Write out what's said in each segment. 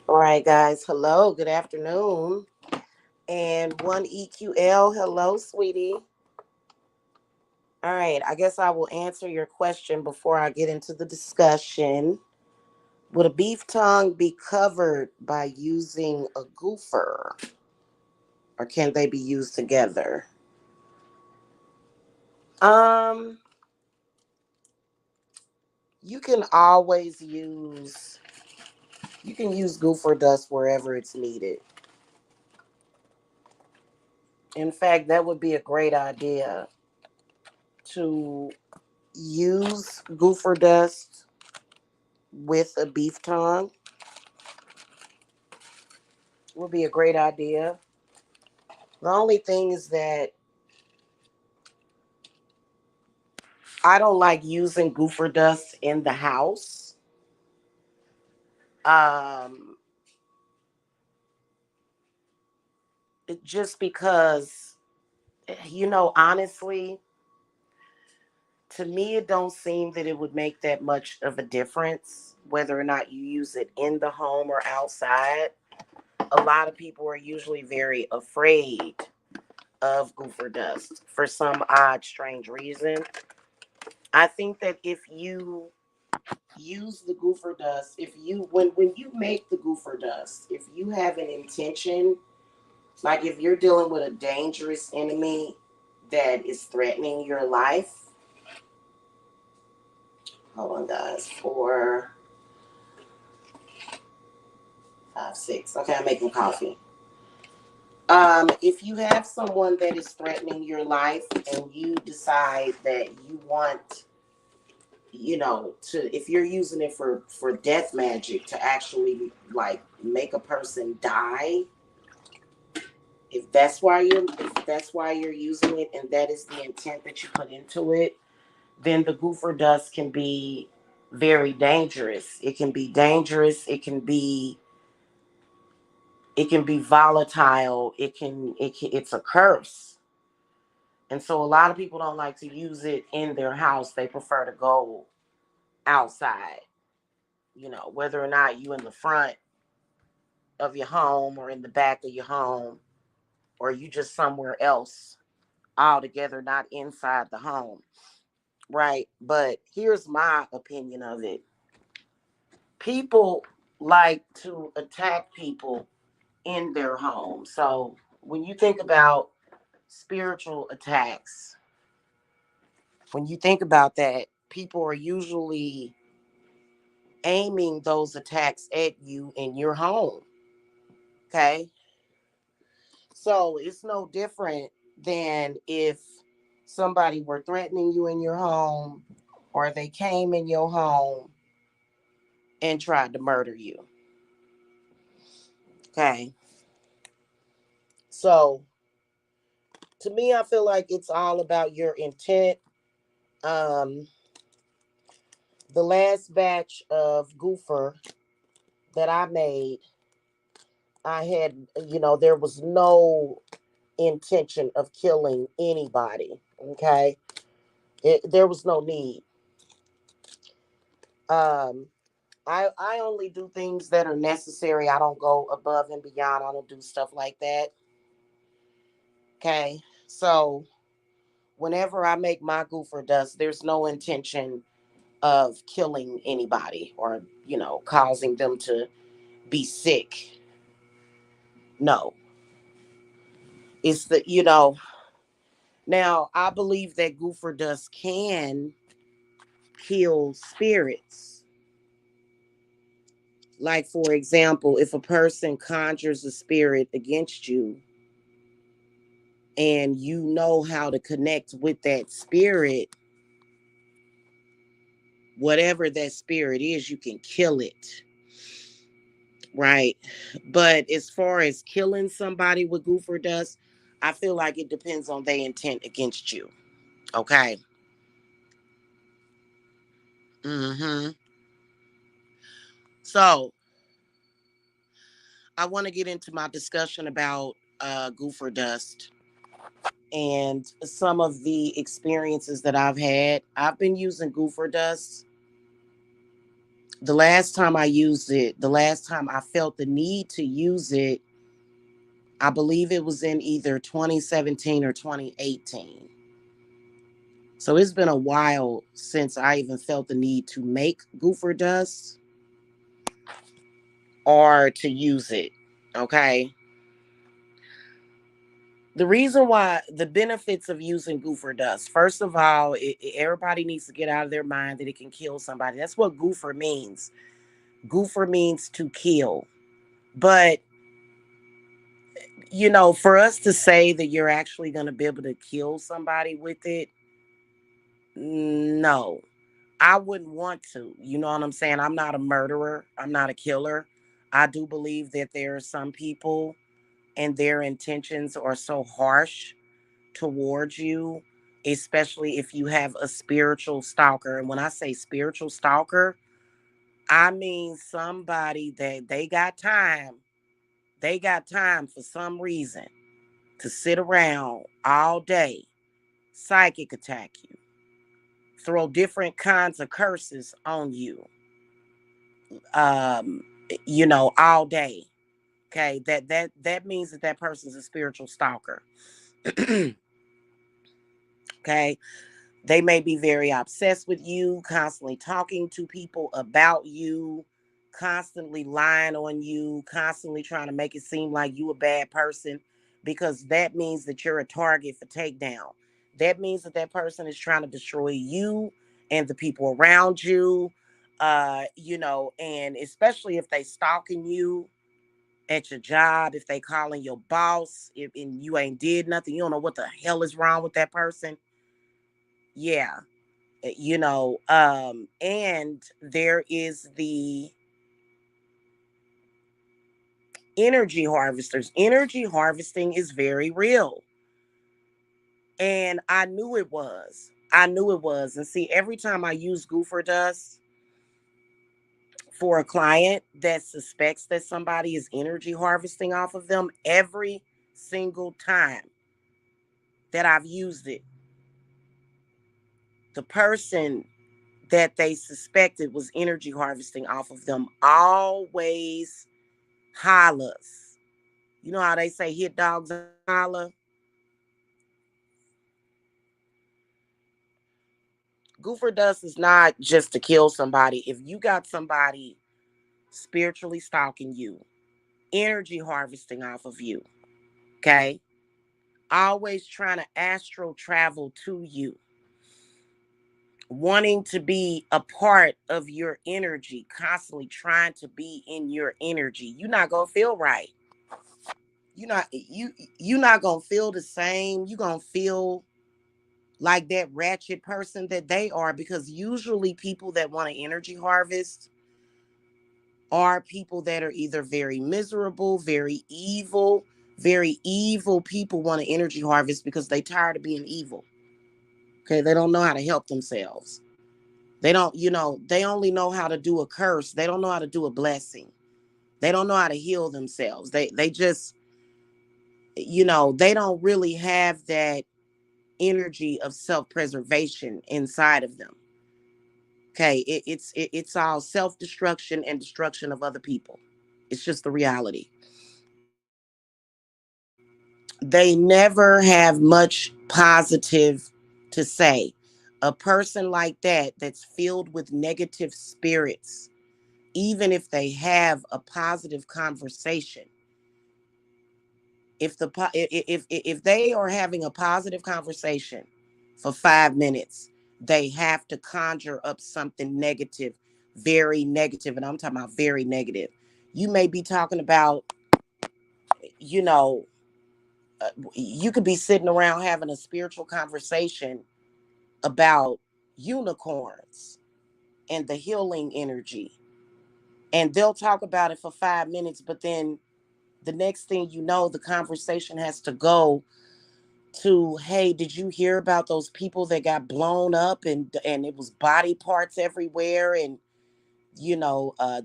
All right, guys. Hello. Good afternoon. And one EQL. Hello, sweetie. All right. I guess I will answer your question before I get into the discussion. Would a beef tongue be covered by using a goofer, or can they be used together? Um, you can always use you can use goofer dust wherever it's needed. In fact, that would be a great idea to use goofer dust with a beef tongue. Would be a great idea. The only thing is that I don't like using goofer dust in the house. Um, just because, honestly, to me, it don't seem that it would make that much of a difference whether or not you use it in the home or outside. A lot of people are usually very afraid of goofer dust for some odd, strange reason. I think that if you use the goofer dust, if you when you make the goofer dust, if you have an intention, like if you're dealing with a dangerous enemy that is threatening your life. Hold on, guys. 4, 5, 6. Okay, I'm making coffee. If you have someone that is threatening your life and you decide that you want, to if you're using it for death magic to actually like make a person die, if that's why you're using it and that is the intent that you put into it, then the goofer dust can be very dangerous. It can be dangerous. It can be volatile. It's a curse. And so a lot of people don't like to use it in their house. They prefer to go outside, whether or not you in the front of your home or in the back of your home or you just somewhere else altogether, not inside the home. Right. But here's my opinion of it. People like to attack people in their home. So when you think about spiritual attacks, when you think about that, people are usually aiming those attacks at you in your home. Okay. So it's no different than if somebody were threatening you in your home or they came in your home and tried to murder you. Okay. So to me, I feel like it's all about your intent. Um, the last batch of goofer that I made, I had, there was no intention of killing anybody. Okay. There was no need. Um, I only do things that are necessary. I don't go above and beyond. I don't do stuff like that. Okay. So whenever I make my goofer dust, there's no intention of killing anybody or, causing them to be sick. No. It's now I believe that goofer dust can heal spirits. Like, for example, if a person conjures a spirit against you and you know how to connect with that spirit, whatever that spirit is, you can kill it. Right. But as far as killing somebody with goofer dust, I feel like it depends on their intent against you. Okay. Mm-hmm. So I want to get into my discussion about goofer dust and some of the experiences that I've had. I've been using goofer dust The last time I used it, the last time I felt the need to use it, I believe it was in either 2017 or 2018. So it's been a while since I even felt the need to make Goofer dust or to use it. Okay. The reason why, the benefits of using Goofer dust, first of all, everybody needs to get out of their mind that it can kill somebody. That's what Goofer means. Goofer means to kill. But, for us to say that you're actually going to be able to kill somebody with it, no, I wouldn't want to. You know what I'm saying? I'm not a murderer, I'm not a killer. I do believe that there are some people and their intentions are so harsh towards you, especially if you have a spiritual stalker. And when I say spiritual stalker, I mean somebody that they got time for some reason to sit around all day, psychic attack you, throw different kinds of curses on you, um, all day. Okay, that means that that person's a spiritual stalker. Okay, they may be very obsessed with you, constantly talking to people about you, constantly lying on you, constantly trying to make it seem like you a bad person, because that means that you're a target for takedown. That means that that person is trying to destroy you and the people around you. And especially if they stalking you at your job, if they calling your boss, if and you ain't did nothing, you don't know what the hell is wrong with that person. Yeah, and there is the energy harvesters. Energy harvesting is very real, and I knew it was. And see, every time I use Goofer dust for a client that suspects that somebody is energy harvesting off of them, every single time that I've used it, the person that they suspected was energy harvesting off of them always hollers. You know how they say hit dogs holler? Goofer dust is not just to kill somebody. If you got somebody spiritually stalking you, energy harvesting off of you, okay? Always trying to astral travel to you, wanting to be a part of your energy, constantly trying to be in your energy. You're not gonna feel right. You're not gonna feel the same. You're gonna feel like that ratchet person that they are, because usually people that want to energy harvest are people that are either very miserable, very evil people want to energy harvest because they tired of being evil. Okay, they don't know how to help themselves. They don't, they only know how to do a curse. They don't know how to do a blessing. They don't know how to heal themselves. They just, they don't really have that energy of self-preservation inside of them. Okay, it's all self-destruction and destruction of other people. It's just the reality. They never have much positive to say. A person like that that's filled with negative spirits, even if they have a positive conversation, if they are having a positive conversation for 5 minutes, they have to conjure up something negative, very negative, and I'm talking about very negative. You may be talking about, you know, you could be sitting around having a spiritual conversation about unicorns and the healing energy, and they'll talk about it for 5 minutes, but then the next thing you know, the conversation has to go to, hey, did you hear about those people that got blown up and it was body parts everywhere, and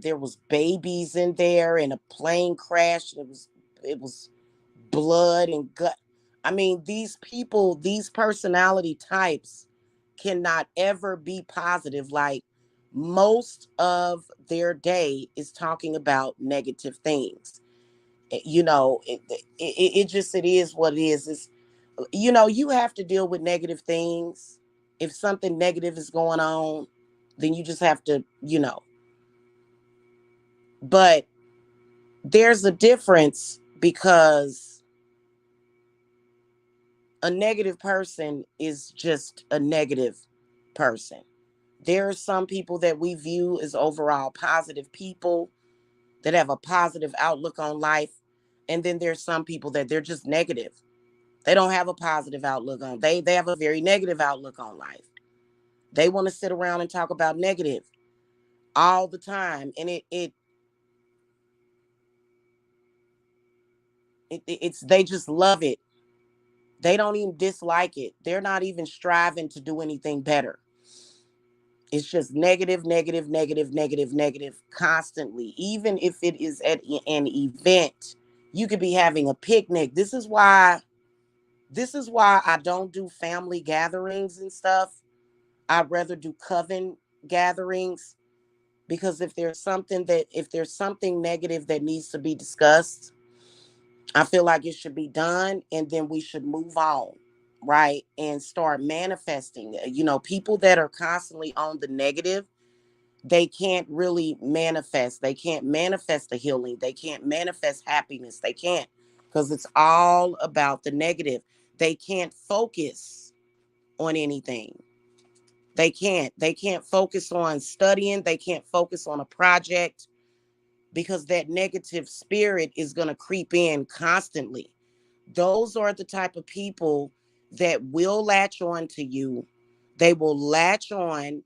there was babies in there, and a plane crashed, and it was blood and gut. I mean, these people, these personality types cannot ever be positive. Like, most of their day is talking about negative things. You know, it just, it is what it is. It's, you know, you have to deal with negative things. If something negative is going on, then you just have to, you know. But there's a difference, because a negative person is just a negative person. There are some people that we view as overall positive people that have a positive outlook on life. And then there's some people that they're just negative. They don't have a positive outlook on. They have a very negative outlook on life. They want to sit around and talk about negative all the time. And it's, they just love it. They don't even dislike it. They're not even striving to do anything better. It's just negative, negative, negative, negative, negative constantly. Even if it is at an event, you could be having a picnic. This is why I don't do family gatherings and stuff. I'd rather do coven gatherings, because if there's something negative that needs to be discussed, I feel like it should be done, and then we should move on, right? And start manifesting. You know, people that are constantly on the negative, they can't really manifest. They can't manifest the healing. They can't manifest happiness. They can't, because it's all about the negative. They can't focus on anything. They can't focus on studying. They can't focus on a project, because that negative spirit is going to creep in constantly. Those are the type of people that will latch on to you. They will latch on,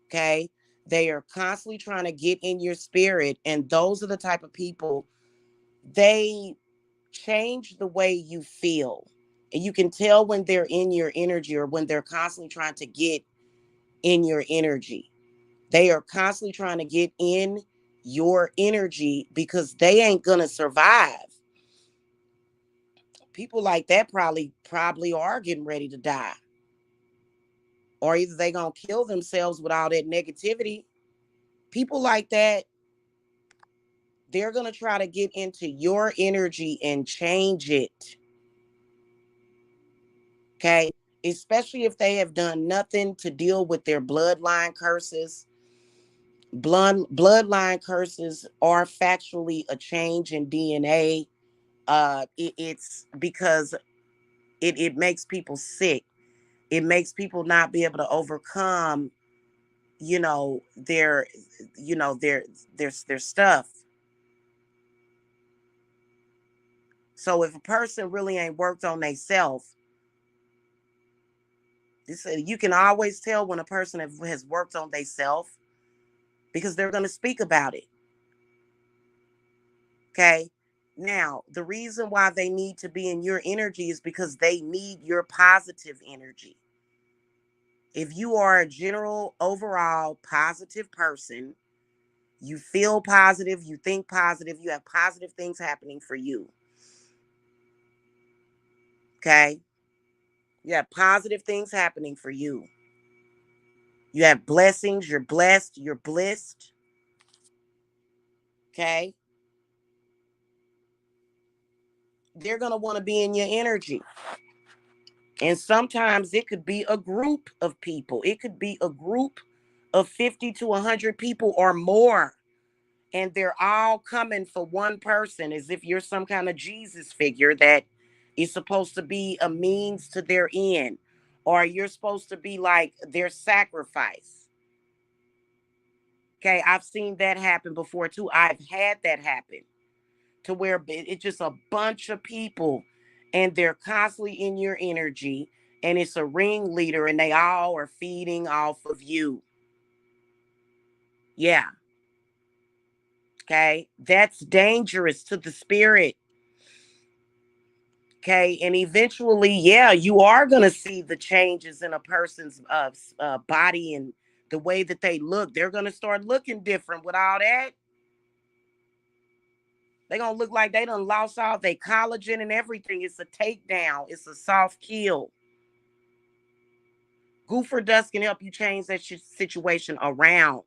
okay? They are constantly trying to get in your spirit. And those are the type of people, they change the way you feel. And you can tell when they're in your energy, or when they're constantly trying to get in your energy. They are constantly trying to get in your energy, because they ain't gonna survive. People like that probably are getting ready to die. Or either they gonna kill themselves with all that negativity. People like that, they're gonna try to get into your energy and change it. Okay. Especially if they have done nothing to deal with their bloodline curses. Bloodline curses are factually a change in DNA. It's because it makes people sick. It makes people not be able to overcome, you know, their stuff. So if a person really ain't worked on themselves, you can always tell when a person has worked on themselves, because they're going to speak about it. Okay. Now, the reason why they need to be in your energy is because they need your positive energy. If you are a general, overall positive person, you feel positive, you think positive, you have positive things happening for you. Okay. You have positive things happening for you. You have blessings, you're blessed, you're blissed. Okay. They're going to want to be in your energy. And sometimes it could be a group of people. It could be a group of 50 to 100 people or more. And they're all coming for one person, as if you're some kind of Jesus figure that is supposed to be a means to their end. Or you're supposed to be like their sacrifice. Okay, I've seen that happen before too. I've had that happen, to where it's just a bunch of people, and they're constantly in your energy, and it's a ringleader, and they all are feeding off of you. Yeah. Okay. That's dangerous to the spirit. Okay. And eventually, yeah, you are going to see the changes in a person's body, and the way that they look. They're going to start looking different with all that. They're going to look like they done lost all their collagen and everything. It's a takedown, it's a soft kill. Goofer dust can help you change that situation around.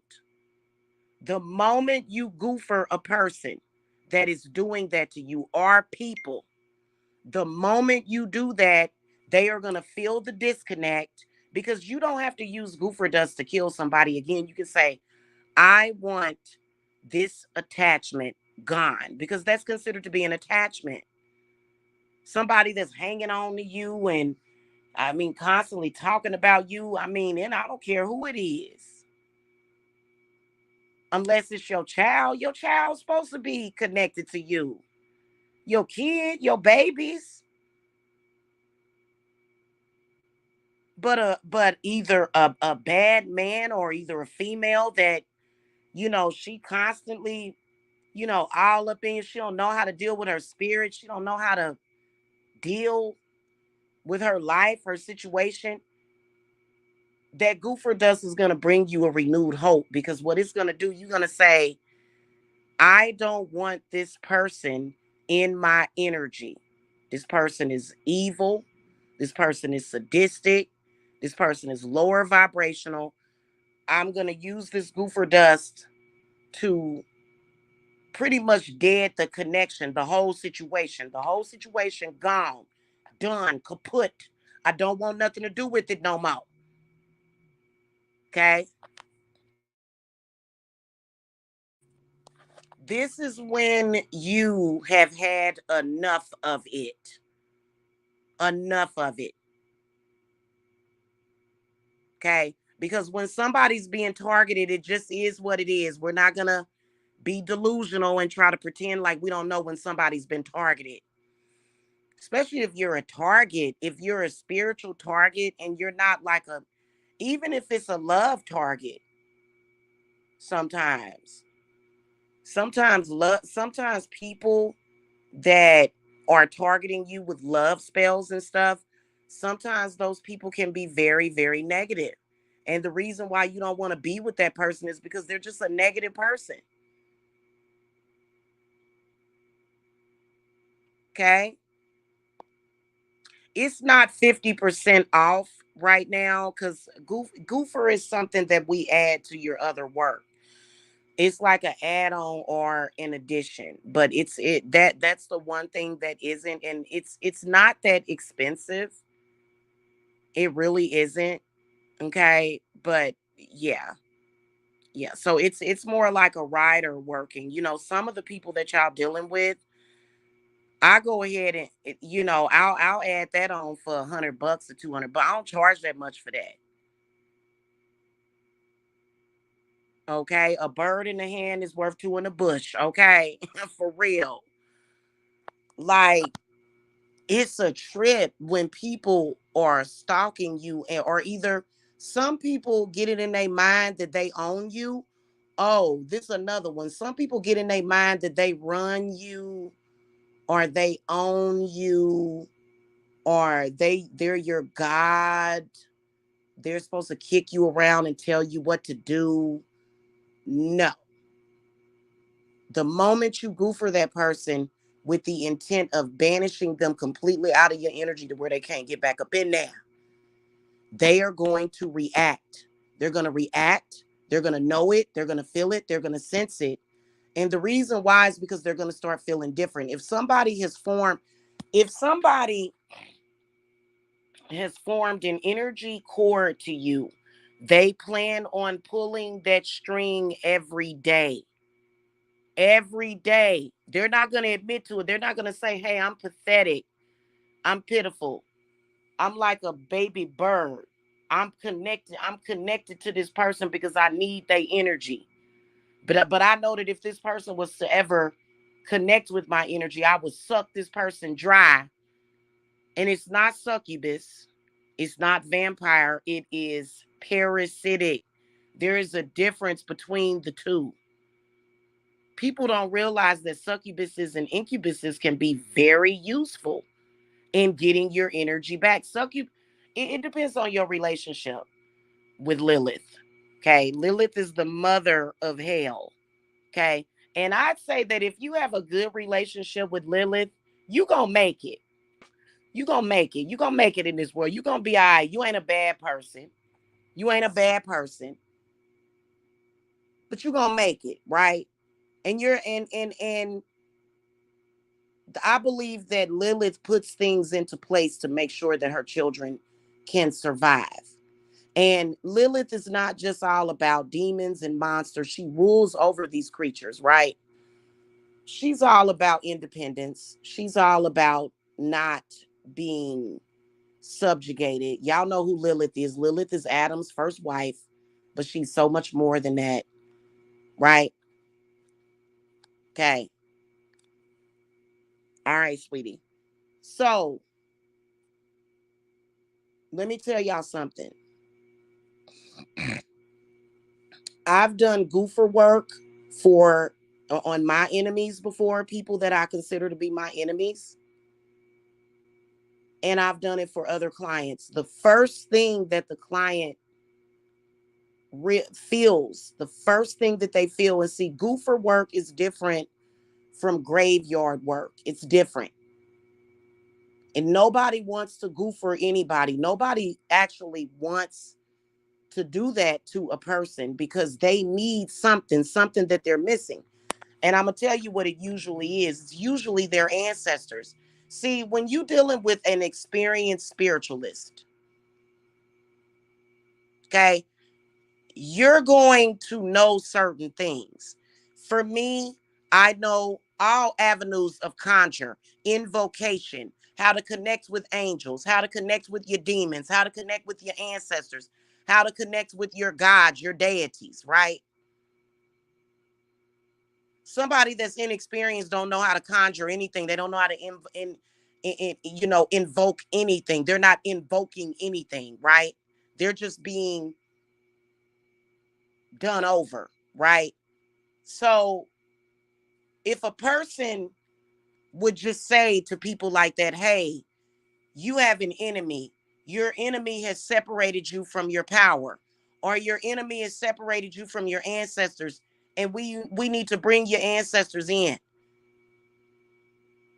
The moment you goofer a person that is doing that to you, or people, the moment you do that, they are going to feel the disconnect, because you don't have to use goofer dust to kill somebody. Again, you can say, I want this attachment gone, because that's considered to be an attachment. Somebody that's hanging on to you and, I mean, constantly talking about you. I mean, and I don't care who it is. Unless it's your child. Your child's supposed to be connected to you. Your kid, your babies. But either a bad man or either a female that, she constantly, all up in, she don't know how to deal with her spirit. She don't know how to deal with her life, her situation. That goofer dust is going to bring you a renewed hope, because what it's going to do, you're going to say, I don't want this person in my energy. This person is evil. This person is sadistic. This person is lower vibrational. I'm going to use this goofer dust to pretty much dead the connection, the whole situation. The whole situation gone, done, kaput. I don't want nothing to do with it no more. Okay? This is when you have had enough of it. Enough of it. Okay? Because when somebody's being targeted, it just is what it is. We're not going to be delusional and try to pretend like we don't know when somebody's been targeted. Especially if you're a target, if you're a spiritual target and you're not like even if it's a love target, sometimes. Sometimes people that are targeting you with love spells and stuff, sometimes those people can be very, very negative. And the reason why you don't want to be with that person is because they're just a negative person. Okay? It's not 50% off right now, because Goofer is something that we add to your other work. It's like an add-on or an addition, but that's the one thing that isn't, and it's not that expensive. It really isn't. Okay, but yeah. Yeah, so it's more like a rider working. Some of the people that y'all dealing with, I go ahead and I'll add that on for $100 or 200, but I don't charge that much for that. Okay, a bird in the hand is worth two in the bush. Okay, for real. Like, it's a trip when people are stalking you, or either some people get it in their mind that they own you. Oh, this is another one. Some people get in their mind that they run you, or they own you, or they're your god. They're supposed to kick you around and tell you what to do. No. The moment you goofer that person with the intent of banishing them completely out of your energy to where they can't get back up in there, they are going to react. They're going to react. They're going to know it. They're going to feel it. They're going to sense it. And the reason why is because they're going to start feeling different. If somebody has formed an energy cord to you, they plan on pulling that string every day. Every day. They're not going to admit to it. They're not going to say, hey, I'm pathetic. I'm pitiful. I'm like a baby bird. I'm connected. I'm connected to this person because I need their energy. But I know that if this person was to ever connect with my energy, I would suck this person dry. And it's not succubus. It's not vampire. It is parasitic. There is a difference between the two. People don't realize that succubuses and incubuses can be very useful in getting your energy back. It depends on your relationship with Lilith. Okay. Lilith is the mother of hell. Okay. And I'd say that if you have a good relationship with Lilith, you gonna make it. You gonna make it. You gonna make it in this world. You gonna be all right. You ain't a bad person. You ain't a bad person, but you're gonna make it, right? And you're and I believe that Lilith puts things into place to make sure that her children can survive. And Lilith is not just all about demons and monsters. She rules over these creatures, right? She's all about independence. She's all about not being subjugated. Y'all know who Lilith is. Lilith is Adam's first wife, but she's so much more than that, right? Okay. All right, sweetie. So let me tell y'all something. I've done goofer work for on my enemies before, people that I consider to be my enemies. And I've done it for other clients. The first thing that the client feels, the first thing that they feel, and see, goofer work is different from graveyard work. It's different. And nobody wants to goofer anybody. Nobody actually wants to do that to a person because they need something that they're missing. And I'm going to tell you what it usually is. It's usually their ancestors. See, when you're dealing with an experienced spiritualist, okay, you're going to know certain things. For me, I know all avenues of conjure, invocation, how to connect with angels, how to connect with your demons, how to connect with your ancestors, how to connect with your gods, your deities, right? Somebody that's inexperienced don't know how to conjure anything. They don't know how to invoke anything. They're not invoking anything, right? They're just being done over, right? So if a person would just say to people like that, hey, you have an enemy, your enemy has separated you from your power, or your enemy has separated you from your ancestors, and we need to bring your ancestors in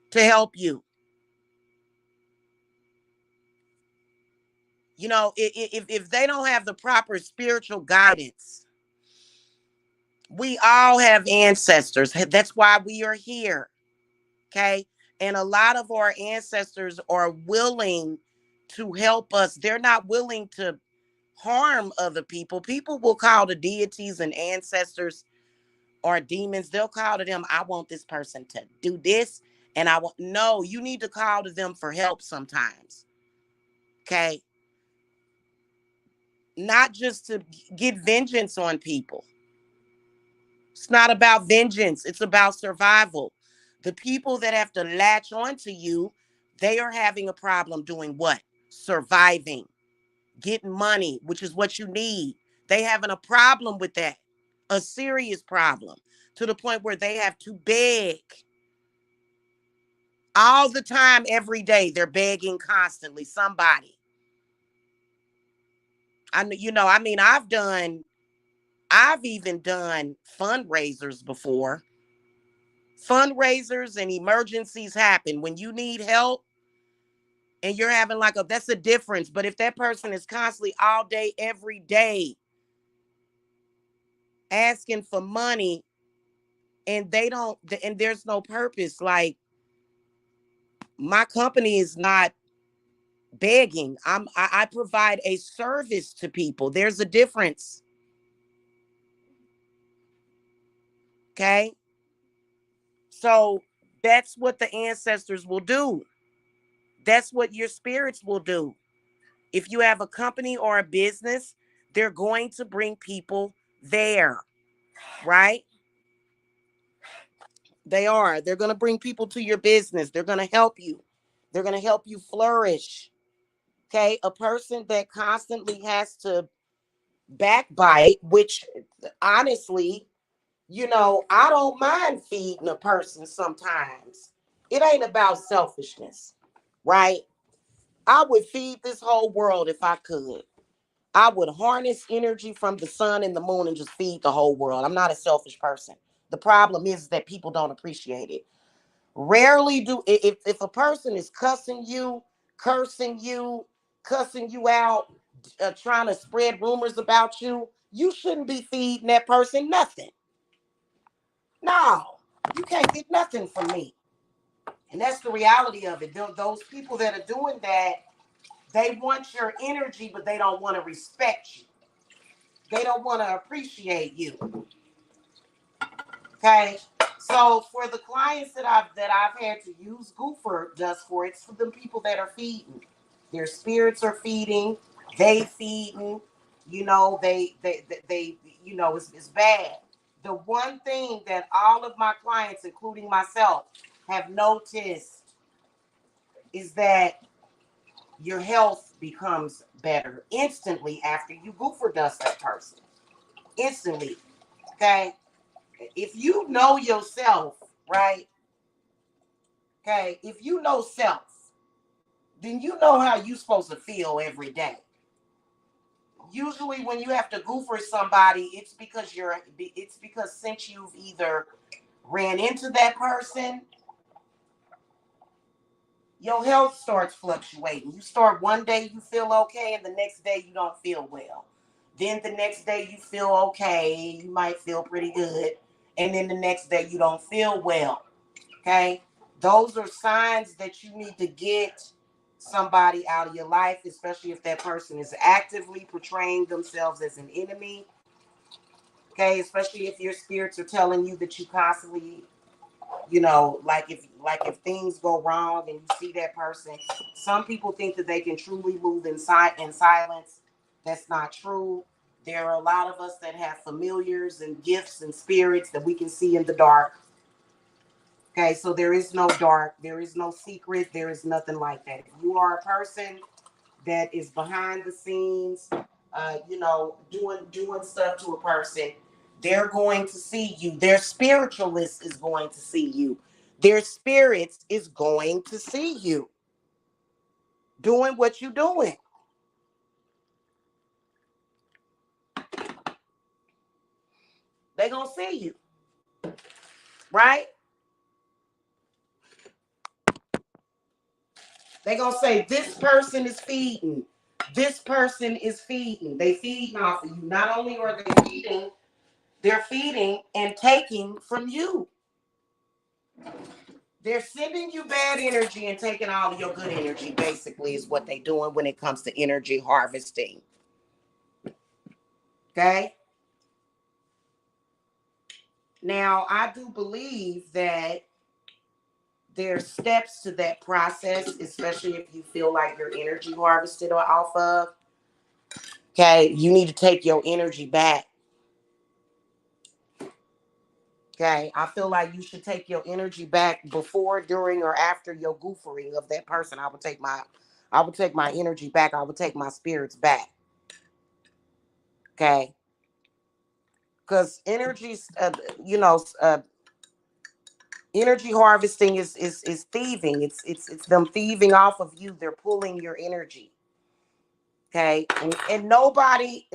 to help you. You know, if they don't have the proper spiritual guidance, we all have ancestors. That's why we are here. Okay. And a lot of our ancestors are willing to help us. They're not willing to harm other people. People will call the deities and ancestors or demons, they'll call to them, I want this person to do this. And I want, no, you need to call to them for help sometimes. Okay. Not just to get vengeance on people. It's not about vengeance, it's about survival. The people that have to latch onto you, they are having a problem doing what? Surviving, getting money, which is what you need. They having a problem with that, a serious problem, to the point where they have to beg all the time, every day. They're begging constantly. Somebody, I've even done fundraisers before. Fundraisers and emergencies happen when you need help and you're having that's a difference. But if that person is constantly all day, every day asking for money and they don't, and there's no purpose, like my company is not begging. I provide a service to people. There's a difference. Okay. So that's what the ancestors will do. That's what your spirits will do. If you have a company or a business, they're going to bring people there, right? They are. They're going to bring people to your business. They're going to help you. They're going to help you flourish. Okay. A person that constantly has to backbite, which honestly, I don't mind feeding a person sometimes. It ain't about selfishness, right? I would feed this whole world if I could. I would harness energy from the sun and the moon and just feed the whole world. I'm not a selfish person. The problem is that people don't appreciate it. Rarely do, if a person is cussing you, cursing you, cussing you out, trying to spread rumors about you, you shouldn't be feeding that person nothing. No, you can't get nothing from me. And that's the reality of it. Those people that are doing that, they want your energy, but they don't want to respect you. They don't want to appreciate you. Okay. So for the clients that I've had to use, Goofer does for it's for the people that are feeding. Their spirits are feeding, they feeding, they it's bad. The one thing that all of my clients, including myself, have noticed is that your health becomes better instantly after you Goofer dust that person. Instantly. Okay. If you know yourself, right? Okay, if you know self, then you know how you're supposed to feel every day. Usually when you have to Goofer somebody, it's because since you've either ran into that person, your health starts fluctuating. You start one day you feel okay, and the next day you don't feel well. Then the next day you feel okay, you might feel pretty good, and then the next day you don't feel well. Okay, those are signs that you need to get somebody out of your life, especially if that person is actively portraying themselves as an enemy. Okay, especially if your spirits are telling you that you constantly, like if things go wrong and you see that person. Some people think that they can truly move in silence. That's not true. There are a lot of us that have familiars and gifts and spirits that we can see in the dark. Okay, so there is no dark, there is no secret, there is nothing like that. If you are a person that is behind the scenes, doing stuff to a person, they're going to see you. Their spiritualist is going to see you. Their spirits is going to see you doing what you're doing. They're gonna see you, right? They're gonna say this person is feeding. This person is feeding. They feeding off of you. Not only are they feeding, they're feeding and taking from you. They're sending you bad energy and taking all of your good energy, basically, is what they're doing when it comes to energy harvesting. Okay? Now, I do believe that there's steps to that process, especially if you feel like your energy harvested off of. Okay? You need to take your energy back. Okay, I feel like you should take your energy back before, during, or after your goofering of that person. I would take my energy back. I would take my spirits back. Okay, because energy harvesting is thieving. It's them thieving off of you. They're pulling your energy. Okay, and nobody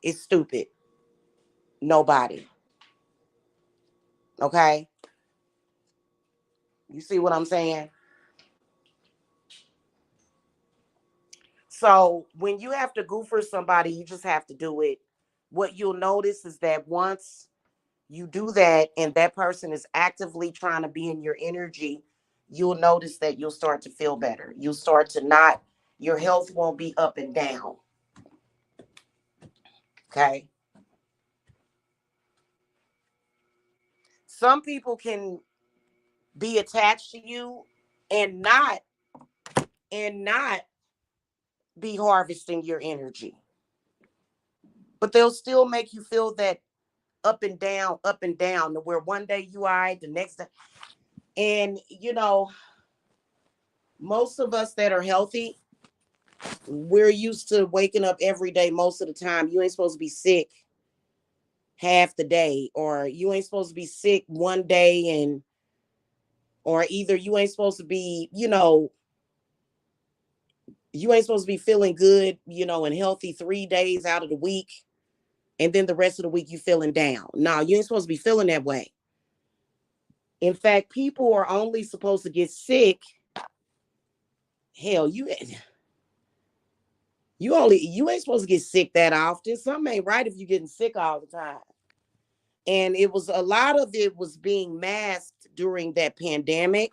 is stupid. Nobody. Okay, you see what I'm saying? So when you have to Goofer somebody, you just have to do it. What you'll notice is that once you do that and that person is actively trying to be in your energy, you'll notice that you'll start to feel better. You'll start to not, your health won't be up and down. Okay. Some people can be attached to you and not be harvesting your energy. But they'll still make you feel that up and down, to where one day you all right, the next day. And most of us that are healthy, we're used to waking up every day most of the time. You ain't supposed to be sick half the day, or you ain't supposed to be sick one day, and or either you ain't supposed to be, you ain't supposed to be feeling good, and healthy 3 days out of the week, and then the rest of the week you feeling down. No, you ain't supposed to be feeling that way. In fact, people are only supposed to get sick Hell, you ain't supposed to get sick that often. Something ain't right if you're getting sick all the time. And it was a lot of it was being masked during that pandemic,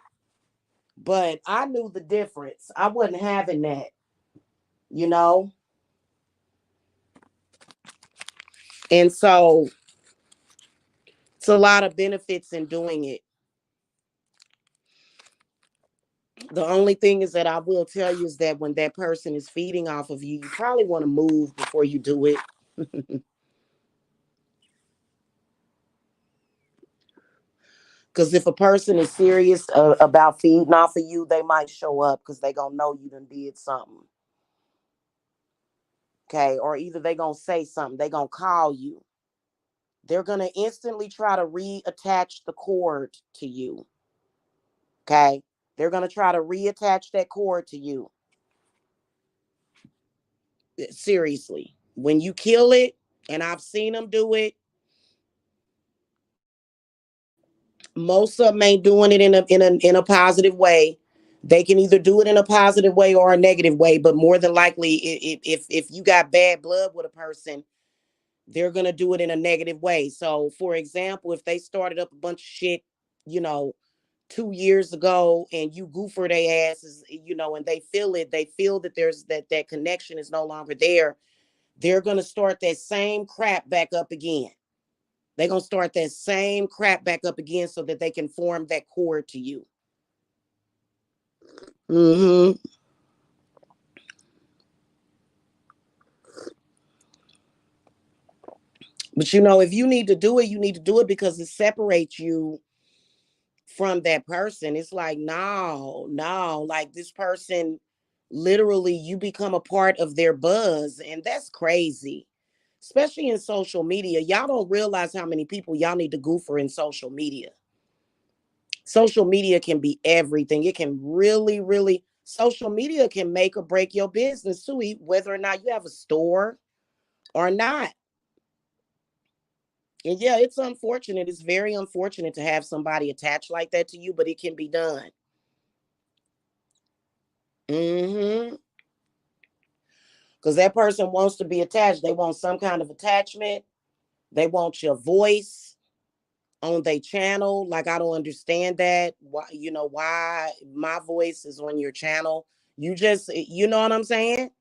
but I knew the difference. I wasn't having that, you know? And so it's a lot of benefits in doing it. The only thing is that I will tell you is that when that person is feeding off of you, you probably want to move before you do it. Because if a person is serious about feeding off of you, they might show up because they gonna know you done did something. Okay, or either they gonna say something, they gonna call you. They're gonna instantly try to reattach the cord to you. Okay, they're gonna try to reattach that cord to you. Seriously, when you kill it, and I've seen them do it, most of them ain't doing it in a positive way. They can either do it in a positive way or a negative way, but more than likely, if you got bad blood with a person, they're gonna do it in a negative way. So, for example, if they started up a bunch of shit, you know, 2 years ago, and you goofer their asses, and they feel that there's that connection is no longer there. They're gonna start that same crap back up again. They're gonna start that same crap back up again so that they can form that cord to you. Hmm. But if you need to do it, you need to do it because it separates you from that person. It's like, no, no, like this person, literally, you become a part of their buzz, and that's crazy. Especially in social media. Y'all don't realize how many people y'all need to goofer in social media. Social media can be everything. It can really, really, social media can make or break your business too, whether or not you have a store or not. And yeah, it's unfortunate. It's very unfortunate to have somebody attached like that to you, but it can be done. Hmm. Because that person wants to be attached. They want some kind of attachment. They want your voice on their channel. Like, I don't understand that. Why my voice is on your channel? You know what I'm saying?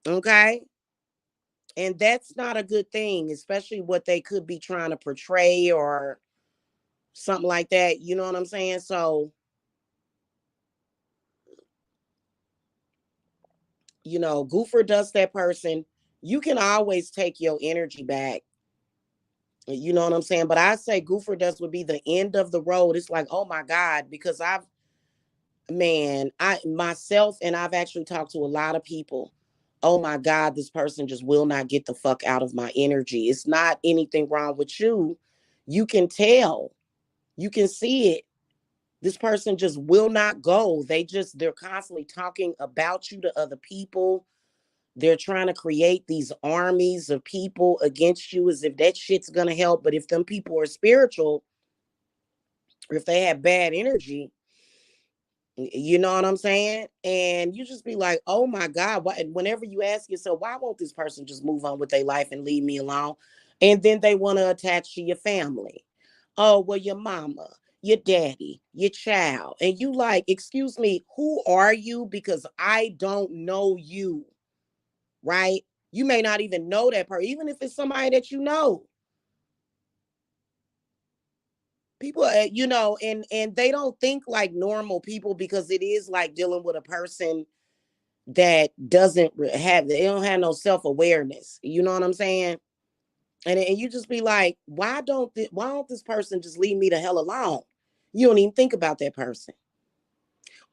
Okay. And that's not a good thing, especially what they could be trying to portray or something like that. You know what I'm saying? So, Goofer does that person. You can always take your energy back. You know what I'm saying? But I say Goofer does would be the end of the road. It's like, oh my God, because I myself, and I've actually talked to a lot of people. Oh my God, this person just will not get the fuck out of my energy. It's not anything wrong with you. You can tell, you can see it. This person just will not go. They're constantly talking about you to other people. They're trying to create these armies of people against you as if that shit's gonna help. But if them people are spiritual, or if they have bad energy, you know what I'm saying? And you just be like, oh my God, whenever you ask yourself, why won't this person just move on with their life and leave me alone? And then they want to attach to your family. Oh, well, your mama, your daddy, your child. And you like, excuse me, who are you? Because I don't know you, right? You may not even know that person, even if it's somebody that you know. People, and they don't think like normal people because it is like dealing with a person that they don't have no self-awareness. You know what I'm saying? And you just be like, why don't this person just leave me the hell alone? You don't even think about that person.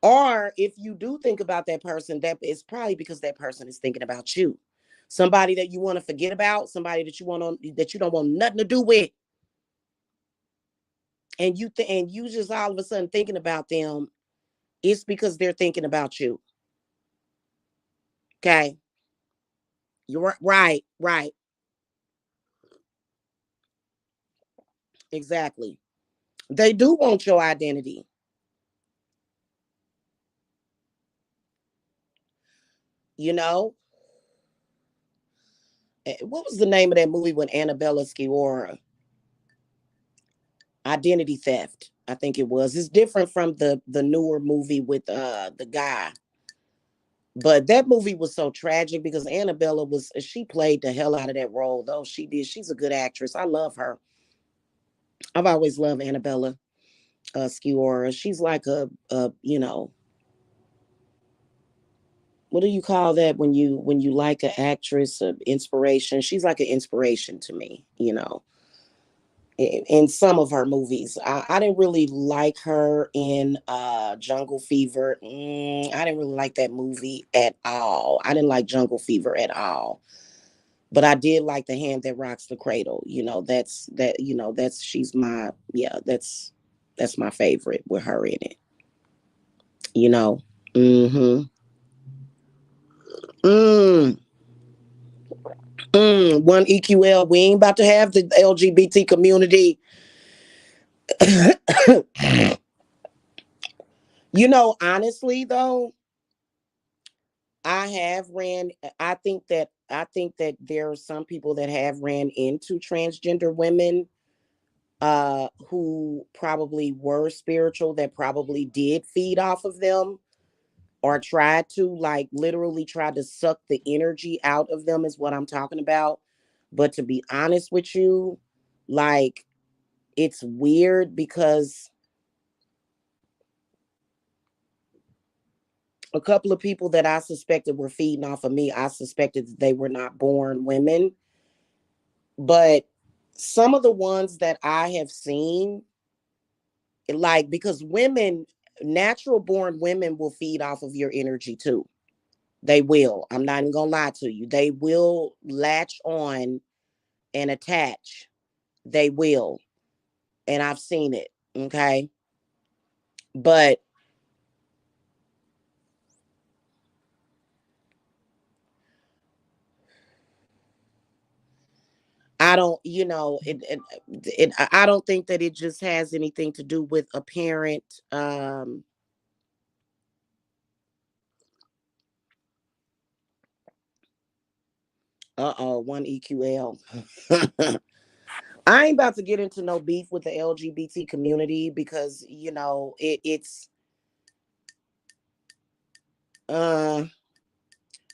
Or if you do think about that person, that is probably because that person is thinking about you. Somebody that you want to forget about, somebody that you don't want nothing to do with. And you just all of a sudden thinking about them, it's because they're thinking about you. Okay. You're right, right. Exactly. They do want your identity. You know, what was the name of that movie with Annabella Sciorra? Identity Theft, I think it was. It's different from the newer movie with the guy. But that movie was so tragic because Annabella was she played the hell out of that role though. She did. She's a good actress. I love her. I've always loved Annabella Sciorra. She's like a what do you call that when you like an actress of inspiration? She's like an inspiration to me, in some of her movies. I didn't really like her in Jungle Fever. I didn't really like that movie at all. I didn't like Jungle Fever at all. But I did like The Hand That Rocks the Cradle. That's she's my yeah, that's my favorite with her in it. You know. Mm-hmm. Mm. One EQL. We ain't about to have the LGBT community. Honestly though, I have ran. I think that there are some people that have ran into transgender women who probably were spiritual, that probably did feed off of them or tried to, like, literally try to suck the energy out of them is what I'm talking about. But to be honest with you, like, it's weird because a couple of people that I suspected were feeding off of me, I suspected that they were not born women. But some of the ones that I have seen, like, because women, natural born women will feed off of your energy too. They will. I'm not even gonna lie to you. They will latch on and attach. They will. And I've seen it. Okay. But I don't, I don't think that it just has anything to do with a parent. One EQL. I ain't about to get into no beef with the LGBT community because it's uh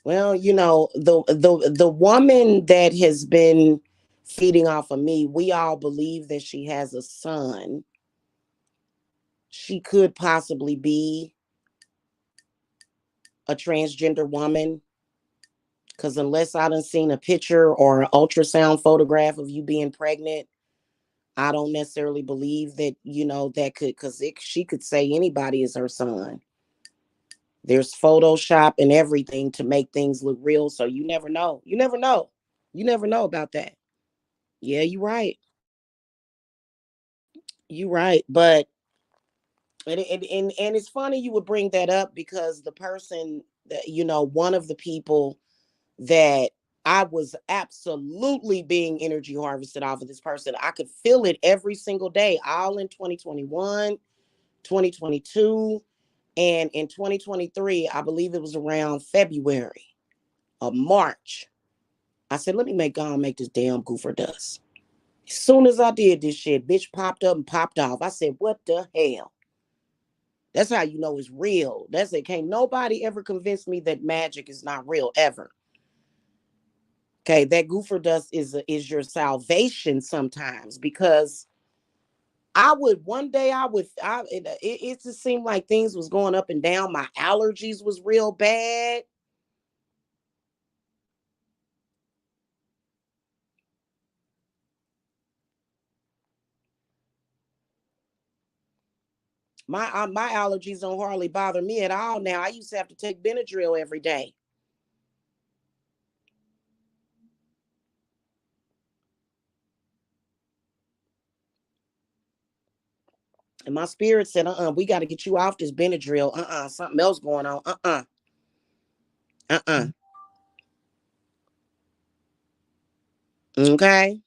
well, the woman that has been feeding off of me, we all believe that she has a son. She could possibly be a transgender woman because unless I done seen a picture or an ultrasound photograph of you being pregnant, I don't necessarily believe that that could, because she could say anybody is her son. There's Photoshop and everything to make things look real, so you never know. You never know. You never know about that. Yeah, you're right. You're right. But and it's funny you would bring that up because the person that one of the people that I was absolutely being energy harvested off of this person. I could feel it every single day, all in 2021, 2022, and in 2023, I believe it was around February or March. I said, let me make this damn goofer dust. As soon as I did this shit, bitch popped up and popped off. I said, what the hell? That's how you know it's real. That's it. Can't nobody ever convince me that magic is not real ever. Okay, that goofer dust is your salvation sometimes because I would one day it just seemed like things was going up and down. My allergies was real bad. My allergies don't hardly bother me at all now. I used to have to take Benadryl every day. And my spirit said, we got to get you off this Benadryl. Something else going on. Uh. Okay.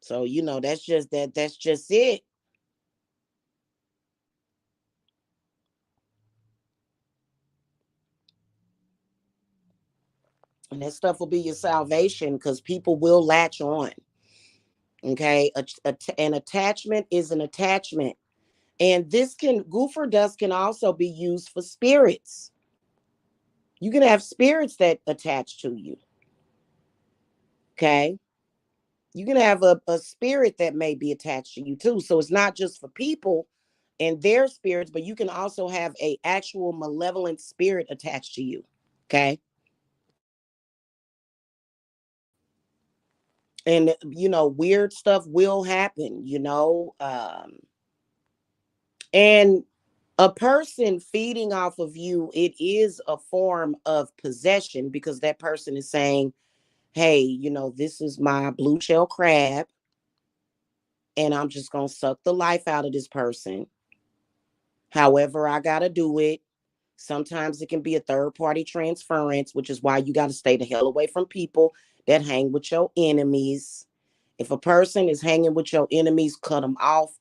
So that's just it. And that stuff will be your salvation because people will latch on. Okay. An attachment is an attachment. And this can, goofer dust can also be used for spirits. You can have spirits that attach to you. Okay. You can have a spirit that may be attached to you too. So it's not just for people and their spirits, but you can also have a actual malevolent spirit attached to you. Okay. And weird stuff will happen, and a person feeding off of you, it is a form of possession because that person is saying, hey, this is my blue shell crab, and I'm just going to suck the life out of this person. However, I got to do it. Sometimes it can be a third party transference, which is why you got to stay the hell away from people that hang with your enemies. If a person is hanging with your enemies, cut them off.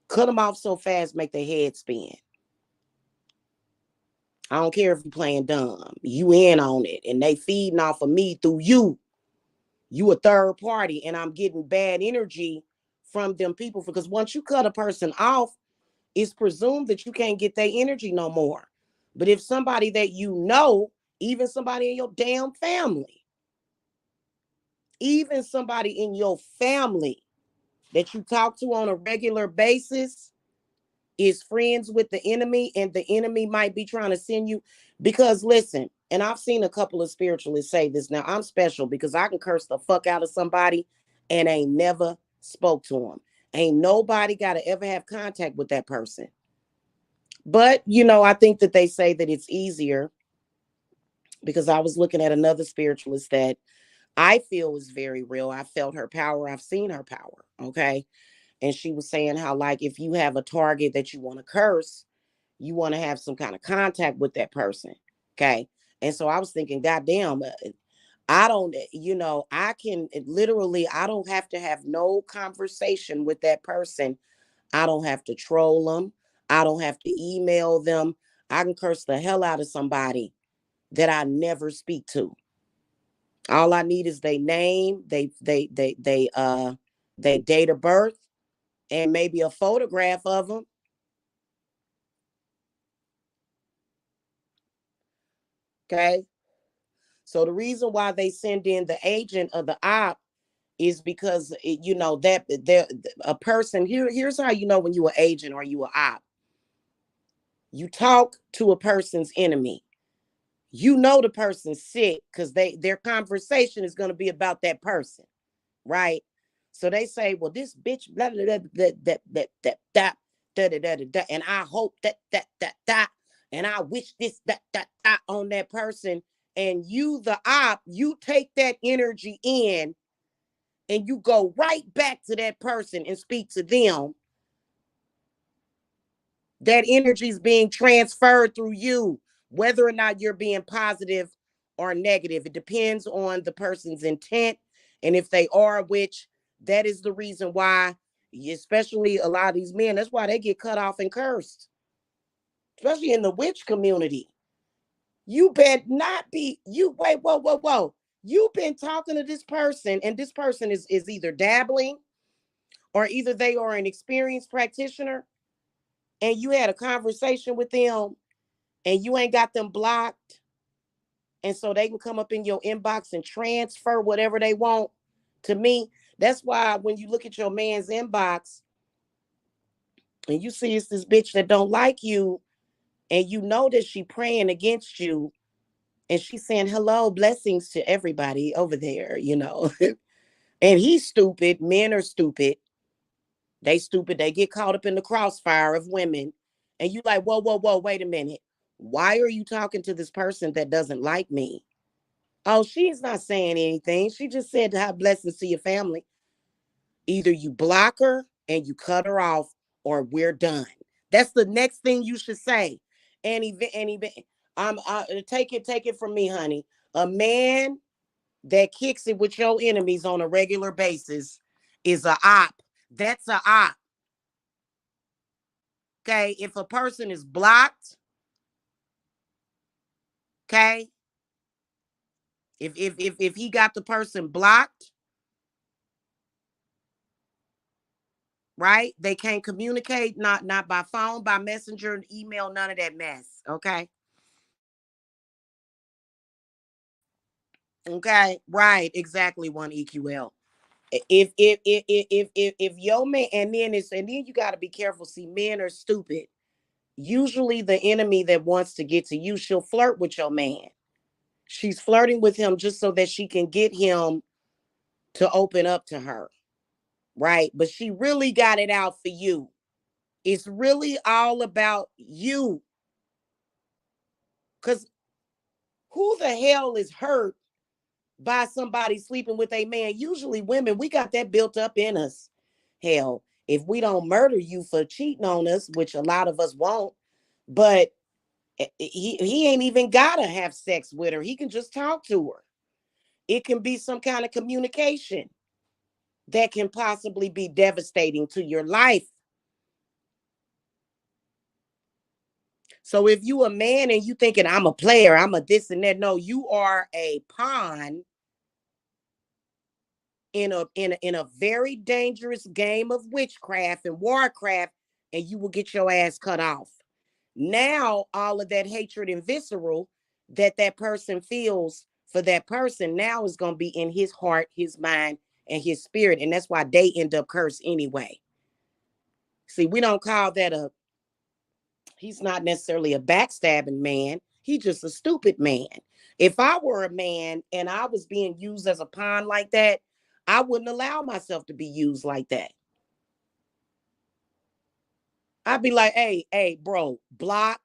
Cut them off so fast, make their head spin. I don't care if you playing dumb. You in on it, and they feeding off of me through you. You a third party, and I'm getting bad energy from them people. Because once you cut a person off, it's presumed that you can't get their energy no more. But if somebody that even somebody in your damn family, even somebody in your family that you talk to on a regular basis is friends with the enemy, and the enemy might be trying to send you, because listen, and I've seen a couple of spiritualists say this. Now, I'm special because I can curse the fuck out of somebody and ain't never spoke to them. Ain't nobody got to ever have contact with that person. But, I think that they say that it's easier because I was looking at another spiritualist that I feel is very real. I felt her power. I've seen her power. Okay. And she was saying how, like, if you have a target that you want to curse, you want to have some kind of contact with that person. Okay. And so I was thinking, goddamn, I don't, I can literally, I don't have to have no conversation with that person. I don't have to troll them. I don't have to email them. I can curse the hell out of somebody that I never speak to. All I need is their name, they date of birth, and maybe a photograph of them. Okay. So the reason why they send in the agent of the op is because that there a person here's how you know when you an agent or you an op. You talk to a person's enemy. You know the person's sick because their conversation is going to be about that person, right? So they say, well, this bitch, blah, blah, blah, blah, that, that, that, that, da, da, da, da, da, and I hope that, and I wish this, that on that person. And you, the op, you take that energy in and you go right back to that person and speak to them. That energy is being transferred through you, whether or not you're being positive or negative. It depends on the person's intent. And if they are, which that is the reason why, especially a lot of these men, that's why they get cut off and cursed, especially in the witch community. You better not be, wait, whoa, whoa, whoa. You've been talking to this person, and this person is either dabbling or either they are an experienced practitioner, and you had a conversation with them and you ain't got them blocked, and so they can come up in your inbox and transfer whatever they want to me. That's why when you look at your man's inbox and you see it's this bitch that don't like you, and you know that she praying against you, and she's saying hello, blessings to everybody over there, and he's stupid. Men are stupid. They stupid. They get caught up in the crossfire of women. And you like, whoa, whoa, whoa, wait a minute. Why are you talking to this person that doesn't like me? Oh, she's not saying anything. She just said to have blessings to your family. Either you block her and you cut her off, or we're done. That's the next thing you should say. And take it from me, honey. A man that kicks it with your enemies on a regular basis is a op. That's a op. Okay. If a person is blocked, okay, If he got the person blocked, right? They can't communicate, not by phone, by messenger, email, none of that mess. Okay. Okay. Right. Exactly. One EQL. If your man, and then you got to be careful. See, men are stupid. Usually the enemy that wants to get to you, she'll flirt with your man. She's flirting with him just so that she can get him to open up to her, right? But she really got it out for you. It's really all about you. Because who the hell is hurt by somebody sleeping with a man? Usually women, we got that built up in us. Hell, if we don't murder you for cheating on us, which a lot of us won't, but he ain't even gotta have sex with her. He can just talk to her. It can be some kind of communication that can possibly be devastating to your life. So if you a man and you thinking I'm a player, I'm a this and that, no, you are a pawn in a very dangerous game of witchcraft and warcraft, and you will get your ass cut off. Now all of that hatred and visceral that person feels for that person now is going to be in his heart, his mind, and his spirit, and that's why they end up cursed anyway. See, we don't call that a he's not necessarily a backstabbing man. He's just a stupid man. If I were a man and I was being used as a pawn like that, I wouldn't allow myself to be used like that. I'd be like, hey, bro, block.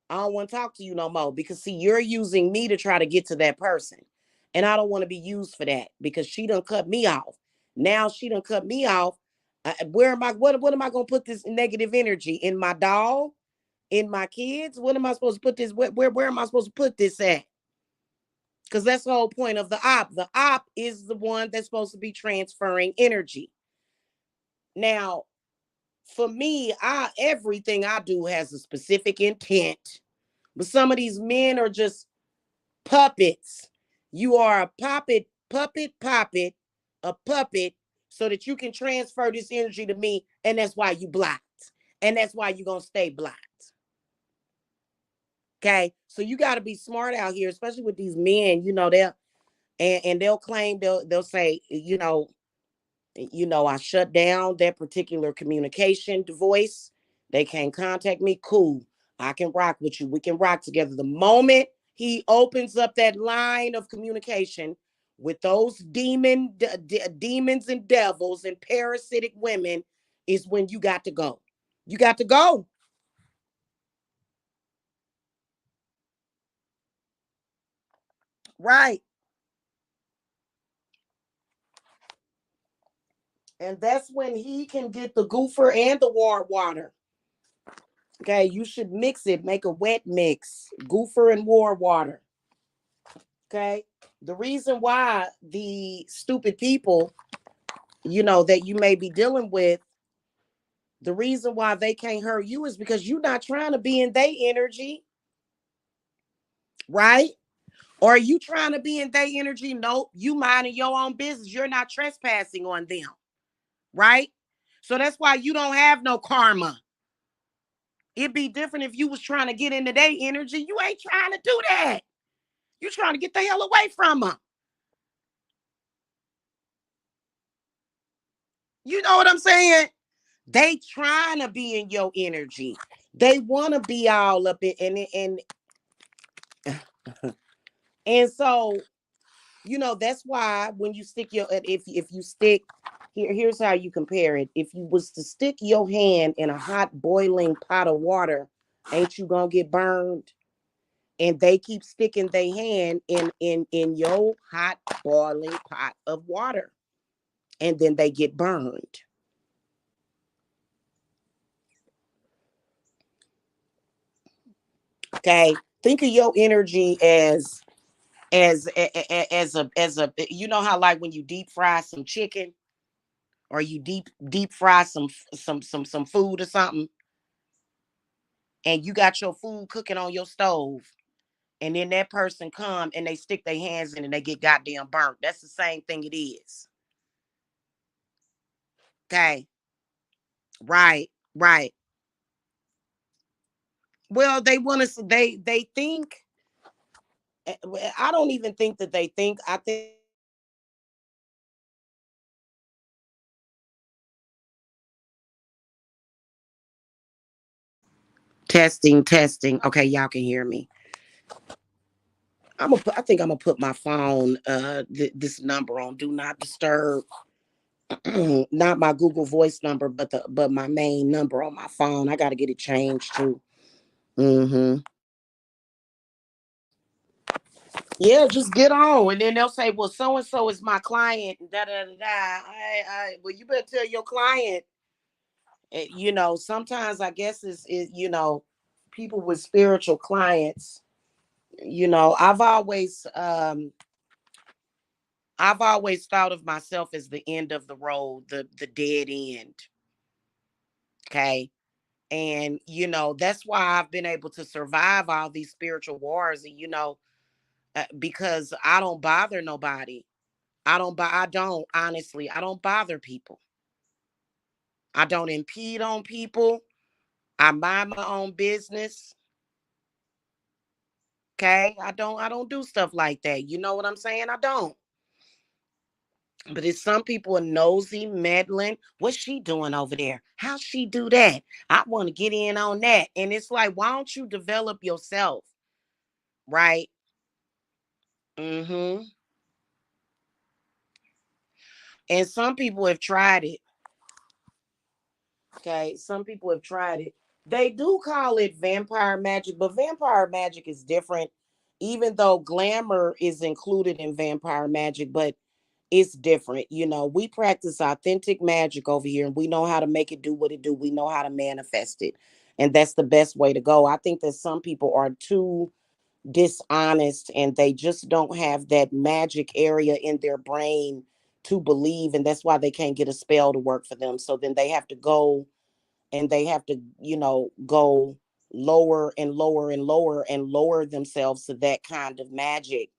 I don't want to talk to you no more because see, you're using me to try to get to that person. And I don't want to be used for that because she done cut me off. Now she done cut me off. Where am I? What am I gonna put this negative energy in my dog? In my kids? What am I supposed to put this? Where am I supposed to put this at? Because that's the whole point of the op. The op is the one that's supposed to be transferring energy. Now, for me, I everything I do has a specific intent. But some of these men are just puppets. You are a puppet, a puppet, so that you can transfer this energy to me, and that's why you blocked. And that's why you're gonna stay blocked. Okay, so you got to be smart out here, especially with these men. They'll claim they'll say, I shut down that particular communication voice. They can't contact me. Cool, I can rock with you. We can rock together. The moment he opens up that line of communication with those demons and devils and parasitic women, is when you got to go. You got to go. Right. And that's when he can get the goofer and the warm water. Okay, you should mix it, make a wet mix, goofer and warm water. Okay, the reason why the stupid people, that you may be dealing with, the reason why they can't hurt you is because you're not trying to be in their energy, right? Or are you trying to be in their energy? Nope, you minding your own business. You're not trespassing on them, right? So that's why you don't have no karma. It'd be different if you was trying to get into their energy. You ain't trying to do that. You trying to get the hell away from them. You know what I'm saying? They trying to be in your energy. They want to be all up in and so that's why when you stick your if you stick here's how you compare it. If you was to stick your hand in a hot boiling pot of water, ain't you gonna get burned? And they keep sticking their hand in your hot boiling pot of water, and then they get burned. Okay, think of your energy as a you know how like when you deep fry some chicken or you deep fry some food or something, and you got your food cooking on your stove, And then that person come and they stick their hands in and they get goddamn burnt. That's the same thing it is. Okay. Right. Right. Well, they want to. They think. I don't even think that they think. I think testing, testing. Okay, y'all can hear me. I think I'm gonna put my phone, this number on do not disturb. Not my Google Voice number, but my main number on my phone. I got to get it changed too. Mm-hmm. Yeah, just get on, and then they'll say, "Well, so and so is my client." Da da da da. Well, you better tell your client. Sometimes I guess is people with spiritual clients. I've always thought of myself as the end of the road, the dead end. Okay. And that's why I've been able to survive all these spiritual wars, and because I don't bother nobody. I don't honestly, I don't bother people. I don't impede on people. I mind my own business. Okay? I don't do stuff like that. You know what I'm saying? I don't. But it's some people are nosy, meddling. What's she doing over there? How she do that? I want to get in on that. And it's like, why don't you develop yourself? Right? Mm-hmm. And some people have tried it. Okay. Some people have tried it. They do call it vampire magic, but vampire magic is different, even though glamour is included in vampire magic, but it's different. We practice authentic magic over here and we know how to make it do what it do. We know how to manifest it. And that's the best way to go. I think that some people are too dishonest and they just don't have that magic area in their brain to believe. And that's why they can't get a spell to work for them. So then they have to go and they have to, go lower and lower and lower and lower themselves to that kind of magic.